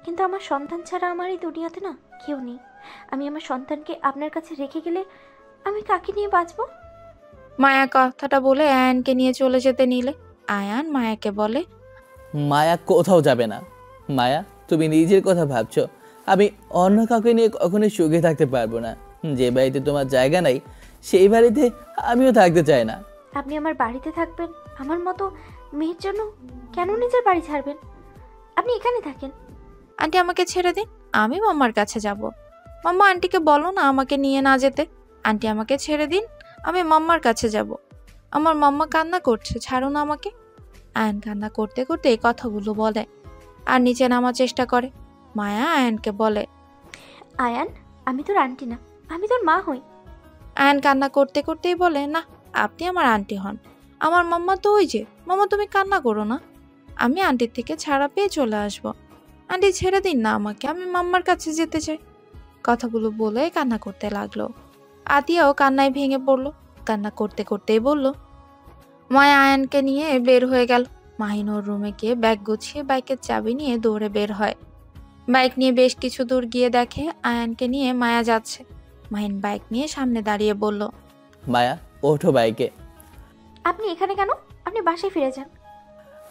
কিন্তু আমার সন্তান ছাড়া আমার এই দুনিয়াতে না কেউ নেই। আমি আমার সন্তানকে আপনার কাছে রেখে গেলে আমি কাকে নিয়ে বাঁচবো? মায়া কথাটা বলে আয়ানকে নিয়ে চলে যেতে নিলে আয়ান মায়াকে বলে, মায়া কোথাও যাবে না। মায়া, তুমি নিজের কথা ভাবছো। আমি অন্য কাউকে নিয়ে কখনোই সুখে থাকতে পারবো না। যে বাড়িতে তোমার জায়গা নাই, সেই বাড়িতে আমিও থাকতে চাই না। আপনি আমার বাড়িতে থাকবেন, আমার মতো মেয়ের জন্য কেন নিজের বাড়ি ছাড়বেন? আপনি এখানে থাকেন। আন্টি আমাকে ছেড়ে দিন, আমি মাম্মার কাছে যাব। মাম্মা আন্টিকে বলো না আমাকে নিয়ে না যেতে। আন্টি আমাকে ছেড়ে দিন, আমি মাম্মার কাছে যাব। আমার মাম্মা কান্না করছে, ছাড়ো না আমাকে। আয়ান কান্না করতে করতে এই কথাগুলো বলে আর নিচে নামার চেষ্টা করে। মায়া আয়ানকে বলে, আয়ান, আমি তোর আন্টি না, আমি তোর মা হই। আয়ান কান্না করতে করতেই বলে, না, আপনি আমার আন্টি হন। আমার মাম্মা তো ওই যে। মাম্মা তুমি কান্না করো না, আমি আন্টির থেকে ছাড়া পেয়ে চলে আসব। আন্টি ছেড়ে দিন না আমাকে, আমি মাম্মার কাছে যেতে চাই। কথাগুলো বলে কান্না করতে লাগলো। আতিয়াও কান্নায় ভেঙে পড়লো। কান্না করতে করতেই বলল, মায়া আয়ানকে নিয়ে বের হয়ে গেল। মাহিন ওর রুমে গিয়ে ব্যাগ গুছিয়ে বাইকের চাবি নিয়ে দৌড়ে বের হয়। বাইক নিয়ে বেশ কিছু দূর গিয়ে দেখে আয়ানকে নিয়ে মায়া যাচ্ছে। মাহিন বাইক নিয়ে সামনে দাঁড়িয়ে বলল, মায়া, ওঠো বাইকে। আপনি এখানে কেন? আপনি বাসায় ফিরে যান।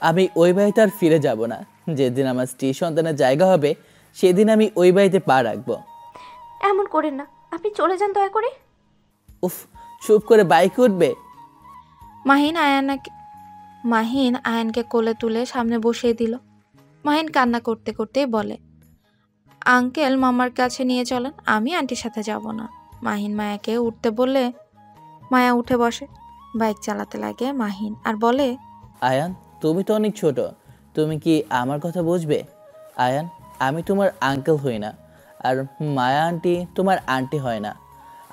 আমি ওই বাড়িতে আর ফিরে যাব না। যেদিন আমার স্ত্রী সন্তানের জায়গা হবে, সেদিন আমি ওই বাড়িতে পা রাখবো। এমন করেন না, আপনি চলে যান দয়া করে। উফ, চুপ করে বাইকে উঠবে। মাহিন আয়ানকে কোলে তুলে সামনে বসিয়ে দিল। মাহিন কান্না করতে করতেই বলে, আঙ্কেল মামার কাছে নিয়ে চলেন, আমি আন্টির সাথে যাব না। মাহিন মায়াকে উঠতে বললে মায়া উঠে বসে। বাইক চালাতে লাগে মাহিন আর বলে, আয়ান, তুমি তো অনেক ছোট, তুমি কি আমার কথা বুঝবে? আয়ান, আমি তোমার আঙ্কেল হই না, আর মায়া আন্টি তোমার আন্টি হয় না।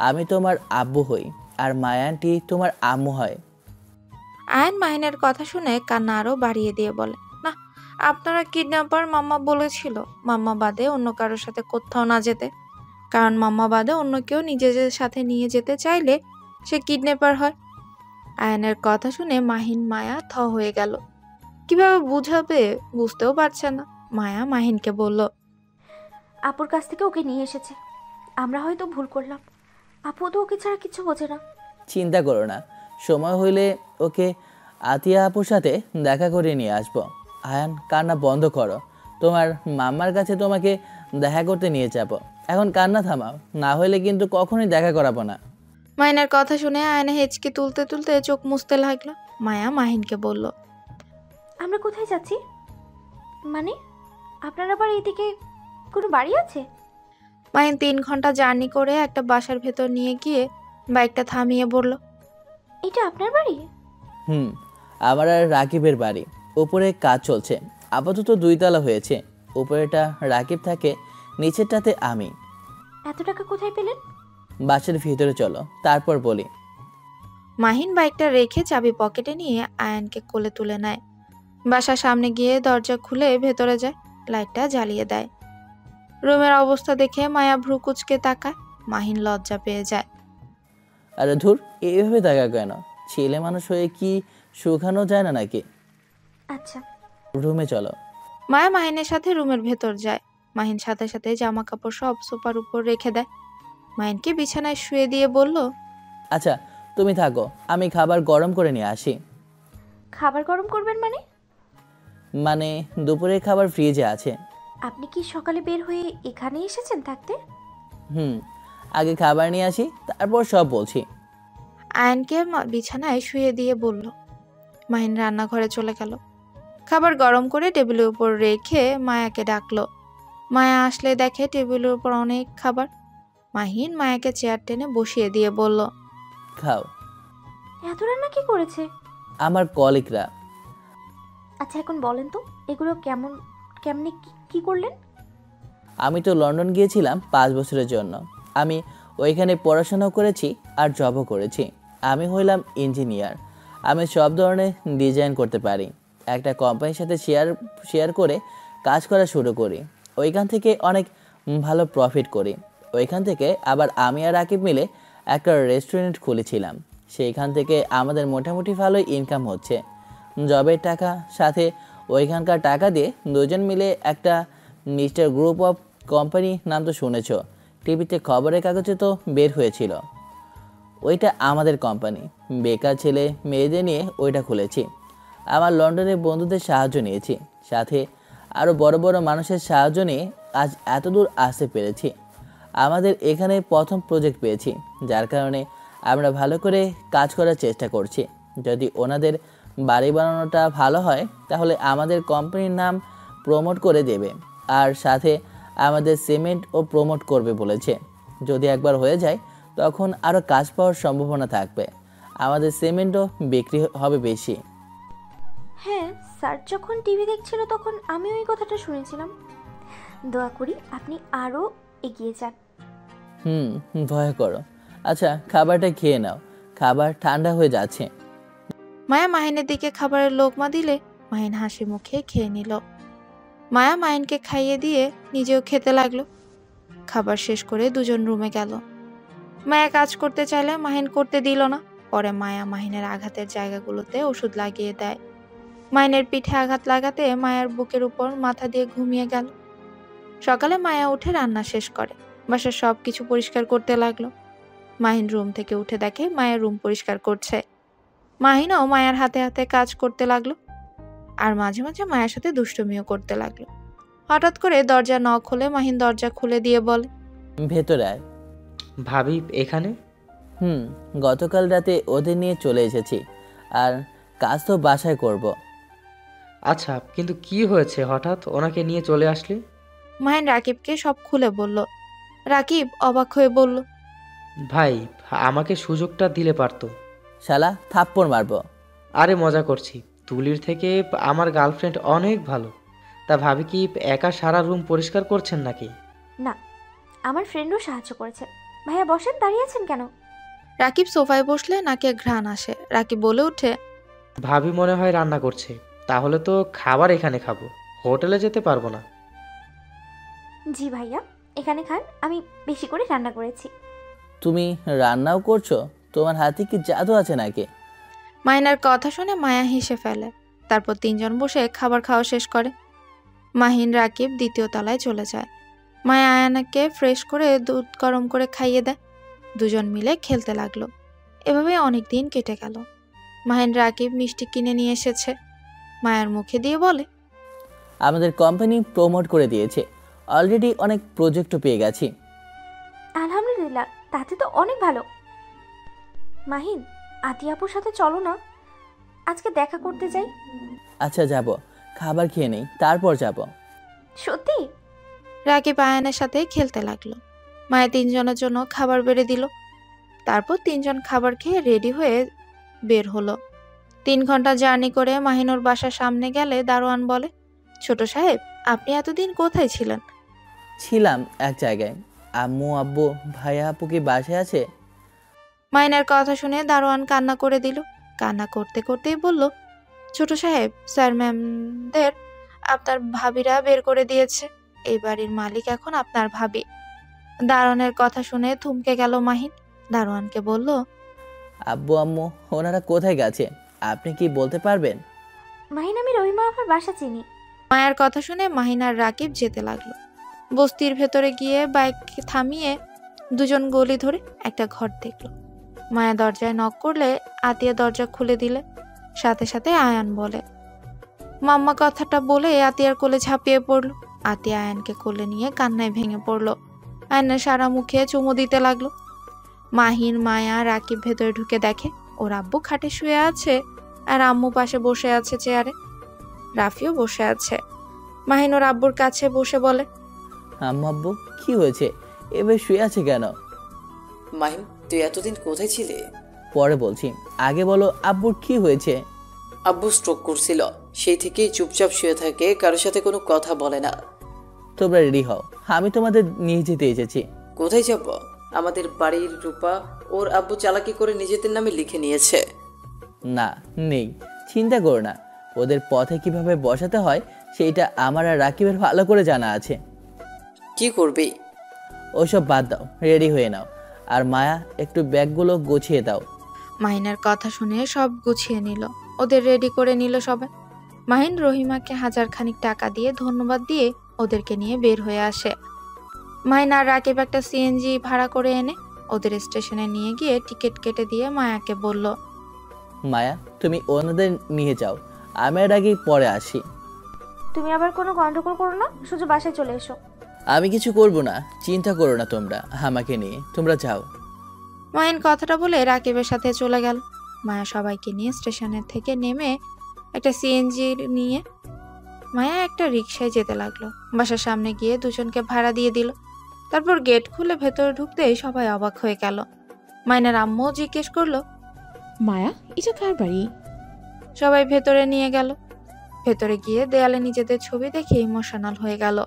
আমি তোমার আব্বু হই, আর মায়া আন্টি তোমার আম্মু হয়। আয়ান মাহিনের কথা শুনে কান্না আরও বাড়িয়ে দিয়ে বলে, না, আপনারা কিডন্যাপার। মাম্মা বলেছিল মাম্মা বাদে অন্য কারোর সাথে কোথাও না যেতে, কারণ মাম্মা বাদে অন্য কেউ নিজেদের সাথে নিয়ে যেতে চাইলে সে কিডন্যাপার হয়। আয়ানের কথা শুনে মাহিন মায়া থ হয়ে গেল। কিভাবে বুঝাবে বুঝতেও পারছে না। মায়া মাহিনকে বলল, আপুর কাছ থেকে ওকে নিয়ে এসেছে। আমরা হয়তো ভুল করলাম। আপু তো ওকে ছাড়া কিছু বোঝে না। চিন্তা করো না, সময় হইলে ওকে আতিয়া আপুর সাথে দেখা করে নিয়ে আসবো। আয়ান, কান্না বন্ধ করো। তোমার মাম্মার কাছে তোমাকে দেখা করতে নিয়ে যাবো। এখন কান্না থামাও, না হলে কিন্তু কখনোই দেখা করাবো না। মাহিনের কথা শুনে আয়না হেঁচকি তুলতে তুলতে চোখ মুছতে লাগলো। মায়া মাহিনকে বলল, আমরা কোথায় যাচ্ছি? মানে আপনার আবার এইদিকে কোনো বাড়ি আছে? মাহিন 3 ঘন্টা জার্নি করে একটা বাসার ভেতর নিয়ে গিয়ে বাইকটা থামিয়ে বলল, এটা আপনার বাড়ি? আমার আর রাকিবের বাড়ি। উপরে কাজ চলছে, আপাতত 2 তলা হয়েছে। উপরেটা রাকিব থাকে, নিচেরটাতে আমি। এত টাকা কোথায় পেলেন? বাসার ভিতরে চলো, তারপর বলি। মাহিন বাইকটা রেখে চাবি পকেটে নিয়ে আয়ানকে কোলে তুলে নেয়। বাসার সামনে গিয়ে দরজা খুলে ভেতরে যায়, লাইটটা জ্বালিয়ে দেয়। রুমের অবস্থা দেখে মায়া ভ্রু কুচকে তাকায়। মাহিন লজ্জা পেয়ে যায়। আরে ধুর, এইভাবে দেখা কেন? ছেলে মানুষ হয়ে কি শুকানো যায় না নাকি? আচ্ছা, রুমে চলো। মায়া মাহিনের সাথে রুমের ভেতর যায়। মাহিন সাথে সাথে জামা কাপড় সব সোফার উপর রেখে দেয়। মাহিনকে বিছানায় শুয়ে দিয়ে বলল, আচ্ছা তুমি থাকো, আমি খাবার গরম করে নিয়ে আসি। খাবার গরম করবেন মানে? মানে দুপুরের খাবার ফ্রিজে আছে। আপনি কি সকালে বের হয়ে এখানে এসেছেন থাকতে? আগে খাবার নিয়ে আসি, তারপর সব বলছি। আয়নকে বিছানায় শুয়ে দিয়ে বলল। মাহিন রান্নাঘরে চলে গেল। খাবার গরম করে টেবিলের উপর রেখে মায়াকে ডাকলো। মায়া আসলে দেখে টেবিলের উপর অনেক খাবার। মাহিন মায়াকে চেয়ার টেনে বসিয়ে দিয়ে বলল, খাও। এত রান্না কি করেছে? আমার কলিগরা। আচ্ছা এখন বলেন তো, এগুলো কেমনে কি করলেন? আমি তো লন্ডন গিয়েছিলাম 5 বছরের জন্য। আমি ওইখানে পড়াশোনাও করেছি আর জবও করেছি। আমি হইলাম ইঞ্জিনিয়ার। আমি সব ধরনের ডিজাইন করতে পারি। একটা কোম্পানির সাথে শেয়ার করে কাজ করা শুরু করি। ওইখান থেকে অনেক ভালো প্রফিট করি। ওইখান থেকে আবার আমি আর রাকিব মিলে একটা রেস্টুরেন্ট খুলেছিলাম। সেইখান থেকে আমাদের মোটামুটি ভালোই ইনকাম হচ্ছে। জবের টাকা সাথে ওইখানকার টাকা দিয়ে দুজন মিলে একটা মিস্টার গ্রুপ অফ কোম্পানি নাম তো শুনেছ, টিভিতে খবরের কাগজে তো বের হয়েছিল। ওইটা আমাদের কোম্পানি। বেকার ছেলে মেয়েদের নিয়ে ওইটা খুলেছি। আমার লন্ডনের বন্ধুদের সাহায্য নিয়েছি, সাথে আরও বড় বড় মানুষের সাহায্য নিয়ে আজ এত দূর আসতে পেরেছি। আমাদের এখানে প্রথম প্রজেক্ট পেয়েছি, যার কারণে আমরা ভালো করে কাজ করার চেষ্টা করছি। যদি ওনাদের বাড়ি বানানোটা ভালো হয় তাহলে আমাদের কোম্পানির নাম প্রমোট করে দেবে, আর সাথে আমাদের সিমেন্টও প্রমোট করবে বলেছে। যদি একবার হয়ে যায় তখন আরও কাজ পাওয়ার সম্ভাবনা থাকবে। আমাদের সিমেন্টও বিক্রি হবে বেশি। হ্যাঁ স্যার যখন টিভি দেখছিল তখন আমি ওই কথাটা শুনেছিলাম। দোয়া করি আপনি আরও এগিয়ে যান। ভয় করো। আচ্ছা খাবারটা খেয়ে নাও, খাবার ঠান্ডা হয়ে যাচ্ছে। মায়া মাহিনের দিকে খাবারের লোকমা দিলে মাহিন হাসি মুখে খেয়ে নিল। মায়া মাহিনকে খাইয়ে দিয়ে নিজেও খেতে লাগলো। খাবার শেষ করে দুজন রুমে গেল। মায়া কাজ করতে চাইলে মাহিন করতে দিল না। পরে মায়া মাহিনের আঘাতের জায়গাগুলোতে ওষুধ লাগিয়ে দেয়। মাহিনের পিঠে আঘাত লাগাতে মায়ার বুকের উপর মাথা দিয়ে ঘুমিয়ে গেল। সকালে মায়া উঠে রান্না শেষ করে বাসার সব কিছু পরিষ্কার করতে লাগলো। মাহিন রুম থেকে উঠে দেখে মায়ের রুম পরিষ্কার করছে। মাহিনও মায়ের হাতে হাতে কাজ করতে লাগলো, আর মাঝে মাঝে মায়ের সাথে দুষ্টুমিও করতে লাগলো। হঠাৎ করে দরজা নক হলে মাহিন দরজা খুলে দিয়ে বলে, ভেতরে আয়। ভাবি এখানে? গতকাল রাতে ওদের নিয়ে চলে এসেছি, আর কাজ তো বাসায় করব। আচ্ছা কিন্তু কি হয়েছে হঠাৎ ওনাকে নিয়ে চলে আসলি? মাহিন রাকিবকে সব খুলে বলল। রাকিব অবাক হয়ে বলল, ভাই আমাকে সুযোগটা দিলে পারতো। শালা থাপ্পড় মারবো। আরে মজা করছি, তুলির থেকে আমার গার্লফ্রেন্ড অনেক ভালো। তা ভাবি কি একা সারা রুম পরিষ্কার করছেন নাকি? না, আমার ফ্রেন্ডও সাহায্য করেছে। ভাইয়া বসেন, দাঁড়িয়ে আছেন কেন? রাকিব সোফায় বসলে নাকে ঘ্রাণ আসে। রাকিব বলে ওঠে, ভাবি মনে হয় রান্না করছে, তাহলে তো খাবার এখানে খাবো, হোটেলে যেতে পারবো না। জি ভাইয়া, এখানে খান, আমি বেশি করে রান্না করেছি। তুমি রান্নাও করছো? তোমার হাতে কি জাদু আছে নাকি? মাহিনের কথা শুনে মায়া হেসে ফেলে। তারপর তিনজন বসে খাবার খাওয়া শেষ করে। মাহিন রাকিব দ্বিতীয় তলায় চলে যায়। মায়া আয়ানাকে ফ্রেশ করে দুধ গরম করে খাইয়ে দেয়। দুজন মিলে খেলতে লাগলো। এভাবে অনেক দিন কেটে গেল। মাহিন রাকিব মিষ্টি কিনে নিয়ে এসেছে। মায়ার মুখে দিয়ে বলে, আমাদের কোম্পানি প্রমোট করে দিয়েছে, অলরেডি অনেক প্রজেক্টও পেয়ে গেছি। আলহামদুলিল্লাহ, তাতে তো অনেক ভালো। মাহিন, আতি আপুর সাথে চলো না, আজকে দেখা করতে যাই। আচ্ছা যাব, খাবার খেয়ে নেই তারপর যাব। সত্যি? রাকিব আয়ানের সাথে খেলতে লাগলো। মায়া তিনজনের জন্য খাবার বেড়ে দিল। তারপর তিনজন খাবার খেয়ে রেডি হয়ে বের হলো। 3 ঘন্টা জার্নি করে মাহিনুর বাসার সামনে গেলে দারোয়ান বলে, ছোট সাহেব আপনি এতদিন কোথায় ছিলেন? ছিলাম এক জায়গায়। আম্মু আব্বু ভাইয়া আপু কি বাসায় আছে? মাহিনের কথা শুনে দারোয়ান কান্না করে দিল। কান্না করতে করতেই বলল, ছোট সাহেব স্যার ম্যামদের আপনার ভাবিরা বের করে দিয়েছে। এই বাড়ির মালিক এখন আপনার ভাবি। দারোয়ানের কথা শুনে থমকে গেল মাহিন। দারোয়ানকে বলল, আব্বু আম্মু ওনারা কোথায় গেছে আপনি কি বলতে পারবেন? মাহিন, আমি রহিমা আপার বাসা চিনি। মায়ের কথা শুনে মাহিন আর রাকিব যেতে লাগলো। বস্তির ভেতরে গিয়ে বাইক থামিয়ে দুজন গলি ধরে একটা ঘর দেখলো। মায়া দরজায় নক করলে আতিয়া দরজা খুলে দিলে। সাথে সাথে আয়ান বলে, মাম্মা কথাটা বলে আতিয়ার কোলে ঝাঁপিয়ে পড়লো। আতিয়া আয়ানকে কোলে নিয়ে কান্নায় ভেঙে পড়লো। আয়ানের সারা মুখে চুমু দিতে লাগলো। মাহিন, মায়া, রাকিব ভেতরে ঢুকে দেখে ওর আব্বু খাটে শুয়ে আছে আর আম্মু পাশে বসে আছে চেয়ারে। রাফিও বসে আছে। মাহিন ওর আব্বুর কাছে বসে বলে, আম্মু আব্বু কি হয়েছে, এবার শুয়ে আছে কেন? মাহিম, তুই এতদিন কোথায় ছিলে? পরে বলছি, আগে বলো আব্বুর কি হয়েছে? আব্বু স্ট্রোক করছিল, সেই থেকেই চুপচাপ শুয়ে থাকে, কারোর সাথে কোনো কথা বলে না। তোমরা রেডি হও, আমি তোমাদের নিয়ে যেতে এসেছি। কোথায় যাব? আমাদের বাড়ির রূপা ওর আব্বু চালাকি করে নিজেদের নামে লিখে নিয়েছে। না, নেই, চিন্তা করো না। ওদের পথে কিভাবে বসাতে হয় সেইটা আমার আর রাকিবের ভালো করে জানা আছে। কি করবি? ওসব বাদ দাও, রেডি হয়ে নাও। আর মায়া, একটু ব্যাগগুলো গুছিয়ে দাও। মাহিনের কথা শুনে সব গুছিয়ে নিল, ওদের রেডি করে নিল সবাই। মাহিন রহিমাকে 1000 খানিক টাকা দিয়ে ধন্যবাদ দিয়ে ওদেরকে নিয়ে বের হয়ে আসে। মাহিন আর রাকিব একটা সিএনজি ভাড়া করে এনে ওদের স্টেশনে নিয়ে গিয়ে টিকিট কেটে দিয়ে মায়াকে বলল, মায়া, তুমি ওনাদের নিয়ে যাও, আমি এর আগে পরে আসি। তুমি আবার কোনো গন্ডগোল করো না, সোজা বাসায় চলে এসো। আমি কিছু করব না, চিন্তা করো না তোমরা আমাকে নিয়ে, তোমরা যাও। মাহিন কথাটা বলে রাকিবের সাথে চলে গেল। মায়া সবাইকে নিয়ে স্টেশনের থেকে নেমে একটা সিএনজি নিয়ে মায়া একটা রিকশায় যেতে লাগলো। বাসার সামনে গিয়ে দুজনকে ভাড়া দিয়ে দিল। তারপর গেট খুলে ভেতরে ঢুকতেই সবাই অবাক হয়ে গেল। মাইনার আম্মুও জিজ্ঞেস করলো, মায়া, এটা কার বাড়ি? সবাই ভেতরে নিয়ে গেল। ভেতরে গিয়ে দেয়ালে নিজেদের ছবি দেখে ইমোশনাল হয়ে গেল।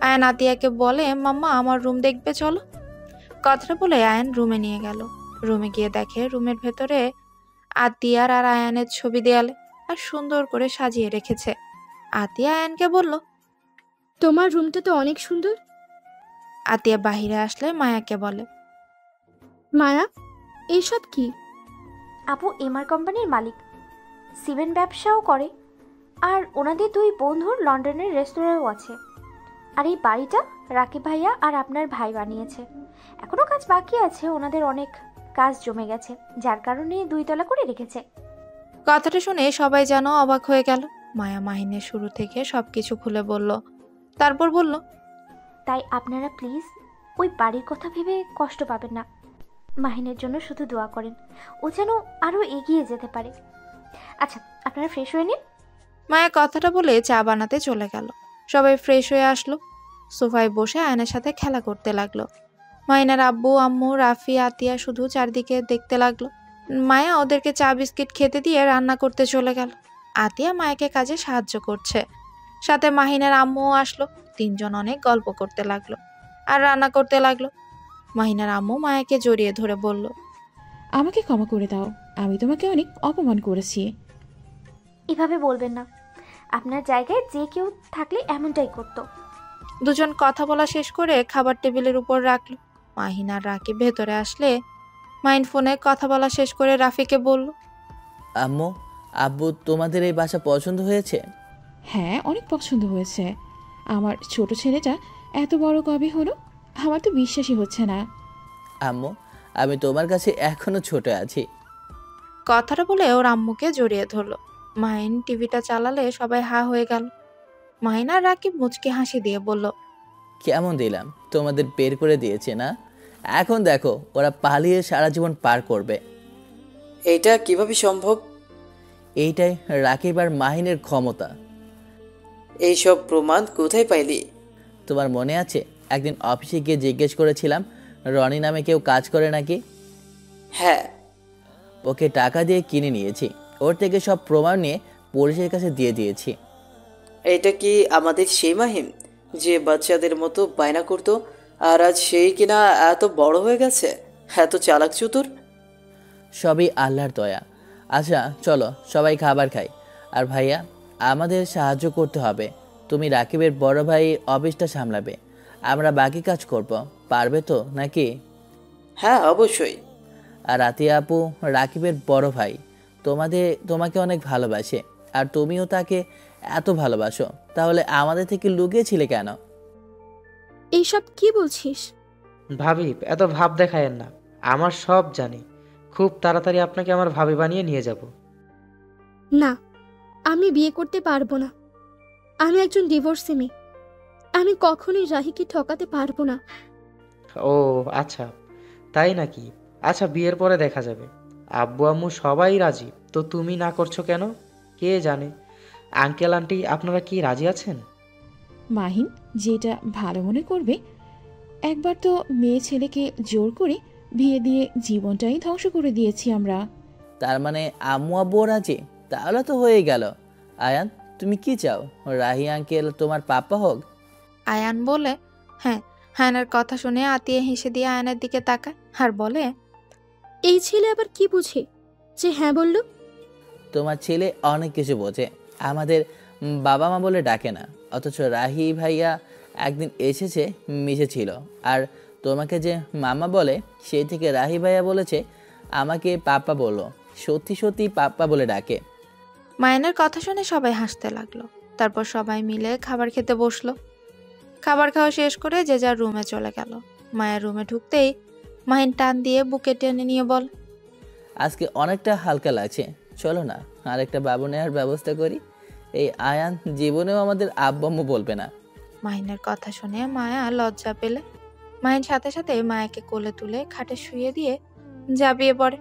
আয়ান আতিয়াকে বলে, মাম্মা আমার রুম দেখবে চলো। কথাটা বলে আয়ান রুমে নিয়ে গেল। রুমে গিয়ে দেখে রুমের ভেতরে আতিয়ার আর আয়ানের ছবি দেয়ালে আর সুন্দর করে সাজিয়ে রেখেছে। আতিয়া আয়ানকে বলল, তোমার রুমটা তো অনেক সুন্দর। আতিয়া বাহিরে আসলে মায়াকে বলে, মায়া, এইসব কি? আপু এমআর কোম্পানির মালিক, সিমেন্ট ব্যবসাও করে, আর ওনাদের 2 বন্ধুর লন্ডনের রেস্তোরাঁও আছে। আর এই বাড়িটা রাকিব ভাইয়া আর আপনার ভাই বানিয়েছে। এখনও কাজ বাকি আছে, ওনাদের অনেক কাজ জমে গেছে, যার কারণে 2 তলা করে রেখেছে। কথাটা শুনে সবাই যেন অবাক হয়ে গেল। মায়া মাহিনের শুরু থেকে সবকিছু খুলে বলল। তারপর বলল, তাই আপনারা প্লিজ ওই বাড়ির কথা ভেবে কষ্ট পাবেন না। মাহিনের জন্য শুধু দোয়া করেন, ও যেন আরও এগিয়ে যেতে পারে। আচ্ছা, আপনারা ফ্রেশ হয়ে নিন। মায়া কথাটা বলে চা বানাতে চলে গেল। সবাই ফ্রেশ হয়ে আসলো। সোফায় বসে আয়নের সাথে খেলা করতে লাগলো। মাহিনের আব্বু, আম্মু, রাফি, আতিয়া শুধু চারদিকে দেখতে লাগলো। মায়া ওদেরকে চা বিস্কিট খেতে দিয়ে রান্না করতে চলে গেল। আতিয়া মায়াকে কাজে সাহায্য করছে। সাথে মাহিনের আম্মুও আসলো। 3 জন অনেক গল্প করতে লাগলো আর রান্না করতে লাগলো। মাহিনের আম্মু মায়াকে জড়িয়ে ধরে বলল, আমাকে ক্ষমা করে দাও, আমি তোমাকে অনেক অপমান করেছি। এভাবে বলবেন না, আপনার জায়গায় যে কেউ থাকলে এমনটাই করতো। দুজন কথা বলা শেষ করে খাবার টেবিলের উপর রাখলো। মাহিন আর রাকিব ভেতরে আসলে মাহিন ফোনে কথা বলা শেষ করে রাফিকে বলল, আম্মু আব্বু, তোমাদের এই বাসা পছন্দ হয়েছে? হ্যাঁ, অনেক পছন্দ হয়েছে। আমার ছোট ছেলেটা এত বড় কবে হলো, আমার তো বিশ্বাসই হচ্ছে না। আম্মু, আমি তোমার কাছে এখনো ছোট আছি। কথাটা বলে ওর আম্মুকে জড়িয়ে ধরলো। মাহিন টিভিটা চালালে সবাই হা হয়ে গেল। মাহিন আর রাকিব মুচকি হাসি দিয়ে বলল, কেমন দিলাম, তোমাদের বের করে দিয়েছে না? এখন দেখো ওরা পালিয়ে সারা জীবন পার করবে। এইটা কিভাবে সম্ভব? এইটাই রাকিব আর মাহিনের ক্ষমতা। এইসব প্রমাণ কোথায় পাইলি? তোমার মনে আছে একদিন অফিসে গিয়ে জিজ্ঞেস করেছিলাম রনি নামে কেউ কাজ করে নাকি? হ্যাঁ। ওকে টাকা দিয়ে কিনে নিয়েছি, ওর থেকে সব প্রমাণ নিয়ে পুলিশের কাছে দিয়ে দিয়েছি। এটা কি আমাদের সেই মাহিম যে বাচ্চাদের মতো বায়না করতো, আর আজ সেই কিনা এত বড় হয়ে গেছে, এত চালাক চতুর? সবই আল্লাহর দয়া। আচ্ছা চলো সবাই খাবার খাই। আর ভাইয়া, আমাদের সাহায্য করতে হবে। তুমি রাকিবের বড় ভাই অফিসটা সামলাবে, আমরা বাকি কাজ করব, পারবে তো নাকি? হ্যাঁ, অবশ্যই। আর আতিয়া আপু রাকিবের বড় ভাই, তোমাকে অনেক ভালোবাসে, আর তুমিও তাকে এত ভালোবাসো, তাহলে আমাদের থেকে লুকিয়েছিলে কেন? এইসব কি বলছিস? ভাবি, এত ভাব দেখায়েন না। আমার সব জানি। খুব তাড়াতাড়ি আপনাকে আমার ভাবি বানিয়ে নিয়ে যাব। না, আমি বিয়ে করতে পারবো না। আমি একজন ডিভোর্সি মেয়ে। আমি কখনোই রাহিকে ঠকাতে পারবো না। ও আচ্ছা, তাই নাকি? আচ্ছা, বিয়ের পরে দেখা যাবে। আব্বু আম্মু সবাই রাজি, তো তুমি না করছো কেন? কে জানে। আঙ্কেল আন্টি আপনারা কি রাজি আছেন? মাহিন যেটা ভালো মনে করবে। একবার তো মেয়ে ছেলেকে জোর করে বিয়ে দিয়ে জীবনটাই ধ্বংস করে দিয়েছি আমরা। তার মানে আম্মু আব্বুও রাজি? তাহলে তো হয়েই গেল। আয়ান, তুমি কি চাও? রাহি আঙ্কেল তোমার পাপা হোক? আয়ান বলে হ্যাঁ। আয়নের কথা শুনে আতিয়া হেসে দিয়ে আয়নের দিকে তাকায় আর বলে, এই ছেলে আবার কি বুঝে যে হ্যাঁ বলল? তোমার ছেলে অনেক কিছু বোঝে। আমাদের বাবা মা বলে ডাকে না, অথচ রাহি ভাইয়া একদিন এসেছে, মিশেছিল। আর তোমাকে যে মামা বলে, সেই থেকে রাহি ভাইয়া বলেছে আমাকে পাপ্পা বলো। সত্যি সত্যি পাপ্পা বলে ডাকে। মায়ানের কথা শুনে সবাই হাসতে লাগলো। তারপর সবাই মিলে খাবার খেতে বসলো। খাবার খাওয়া শেষ করে যে যার রুমে চলে গেল। মায়ের রুমে ঢুকতেই মাহিন টান দিয়ে বুকে টেনে নিয়ে বল, আজকে অনেকটা হালকা লাগছে, চলো না আরেকটা বাবু নেওয়ার ব্যবস্থা করি। এই আয়ান জীবনেও আমাদের আব্বু আম্মু বলবে না। মাহিনের কথা শুনে মায়া লজ্জা পেলে মাহিন সাথে সাথে মায়াকে কোলে তুলে খাটে শুয়ে দিয়ে ঝাঁপিয়ে পড়ে।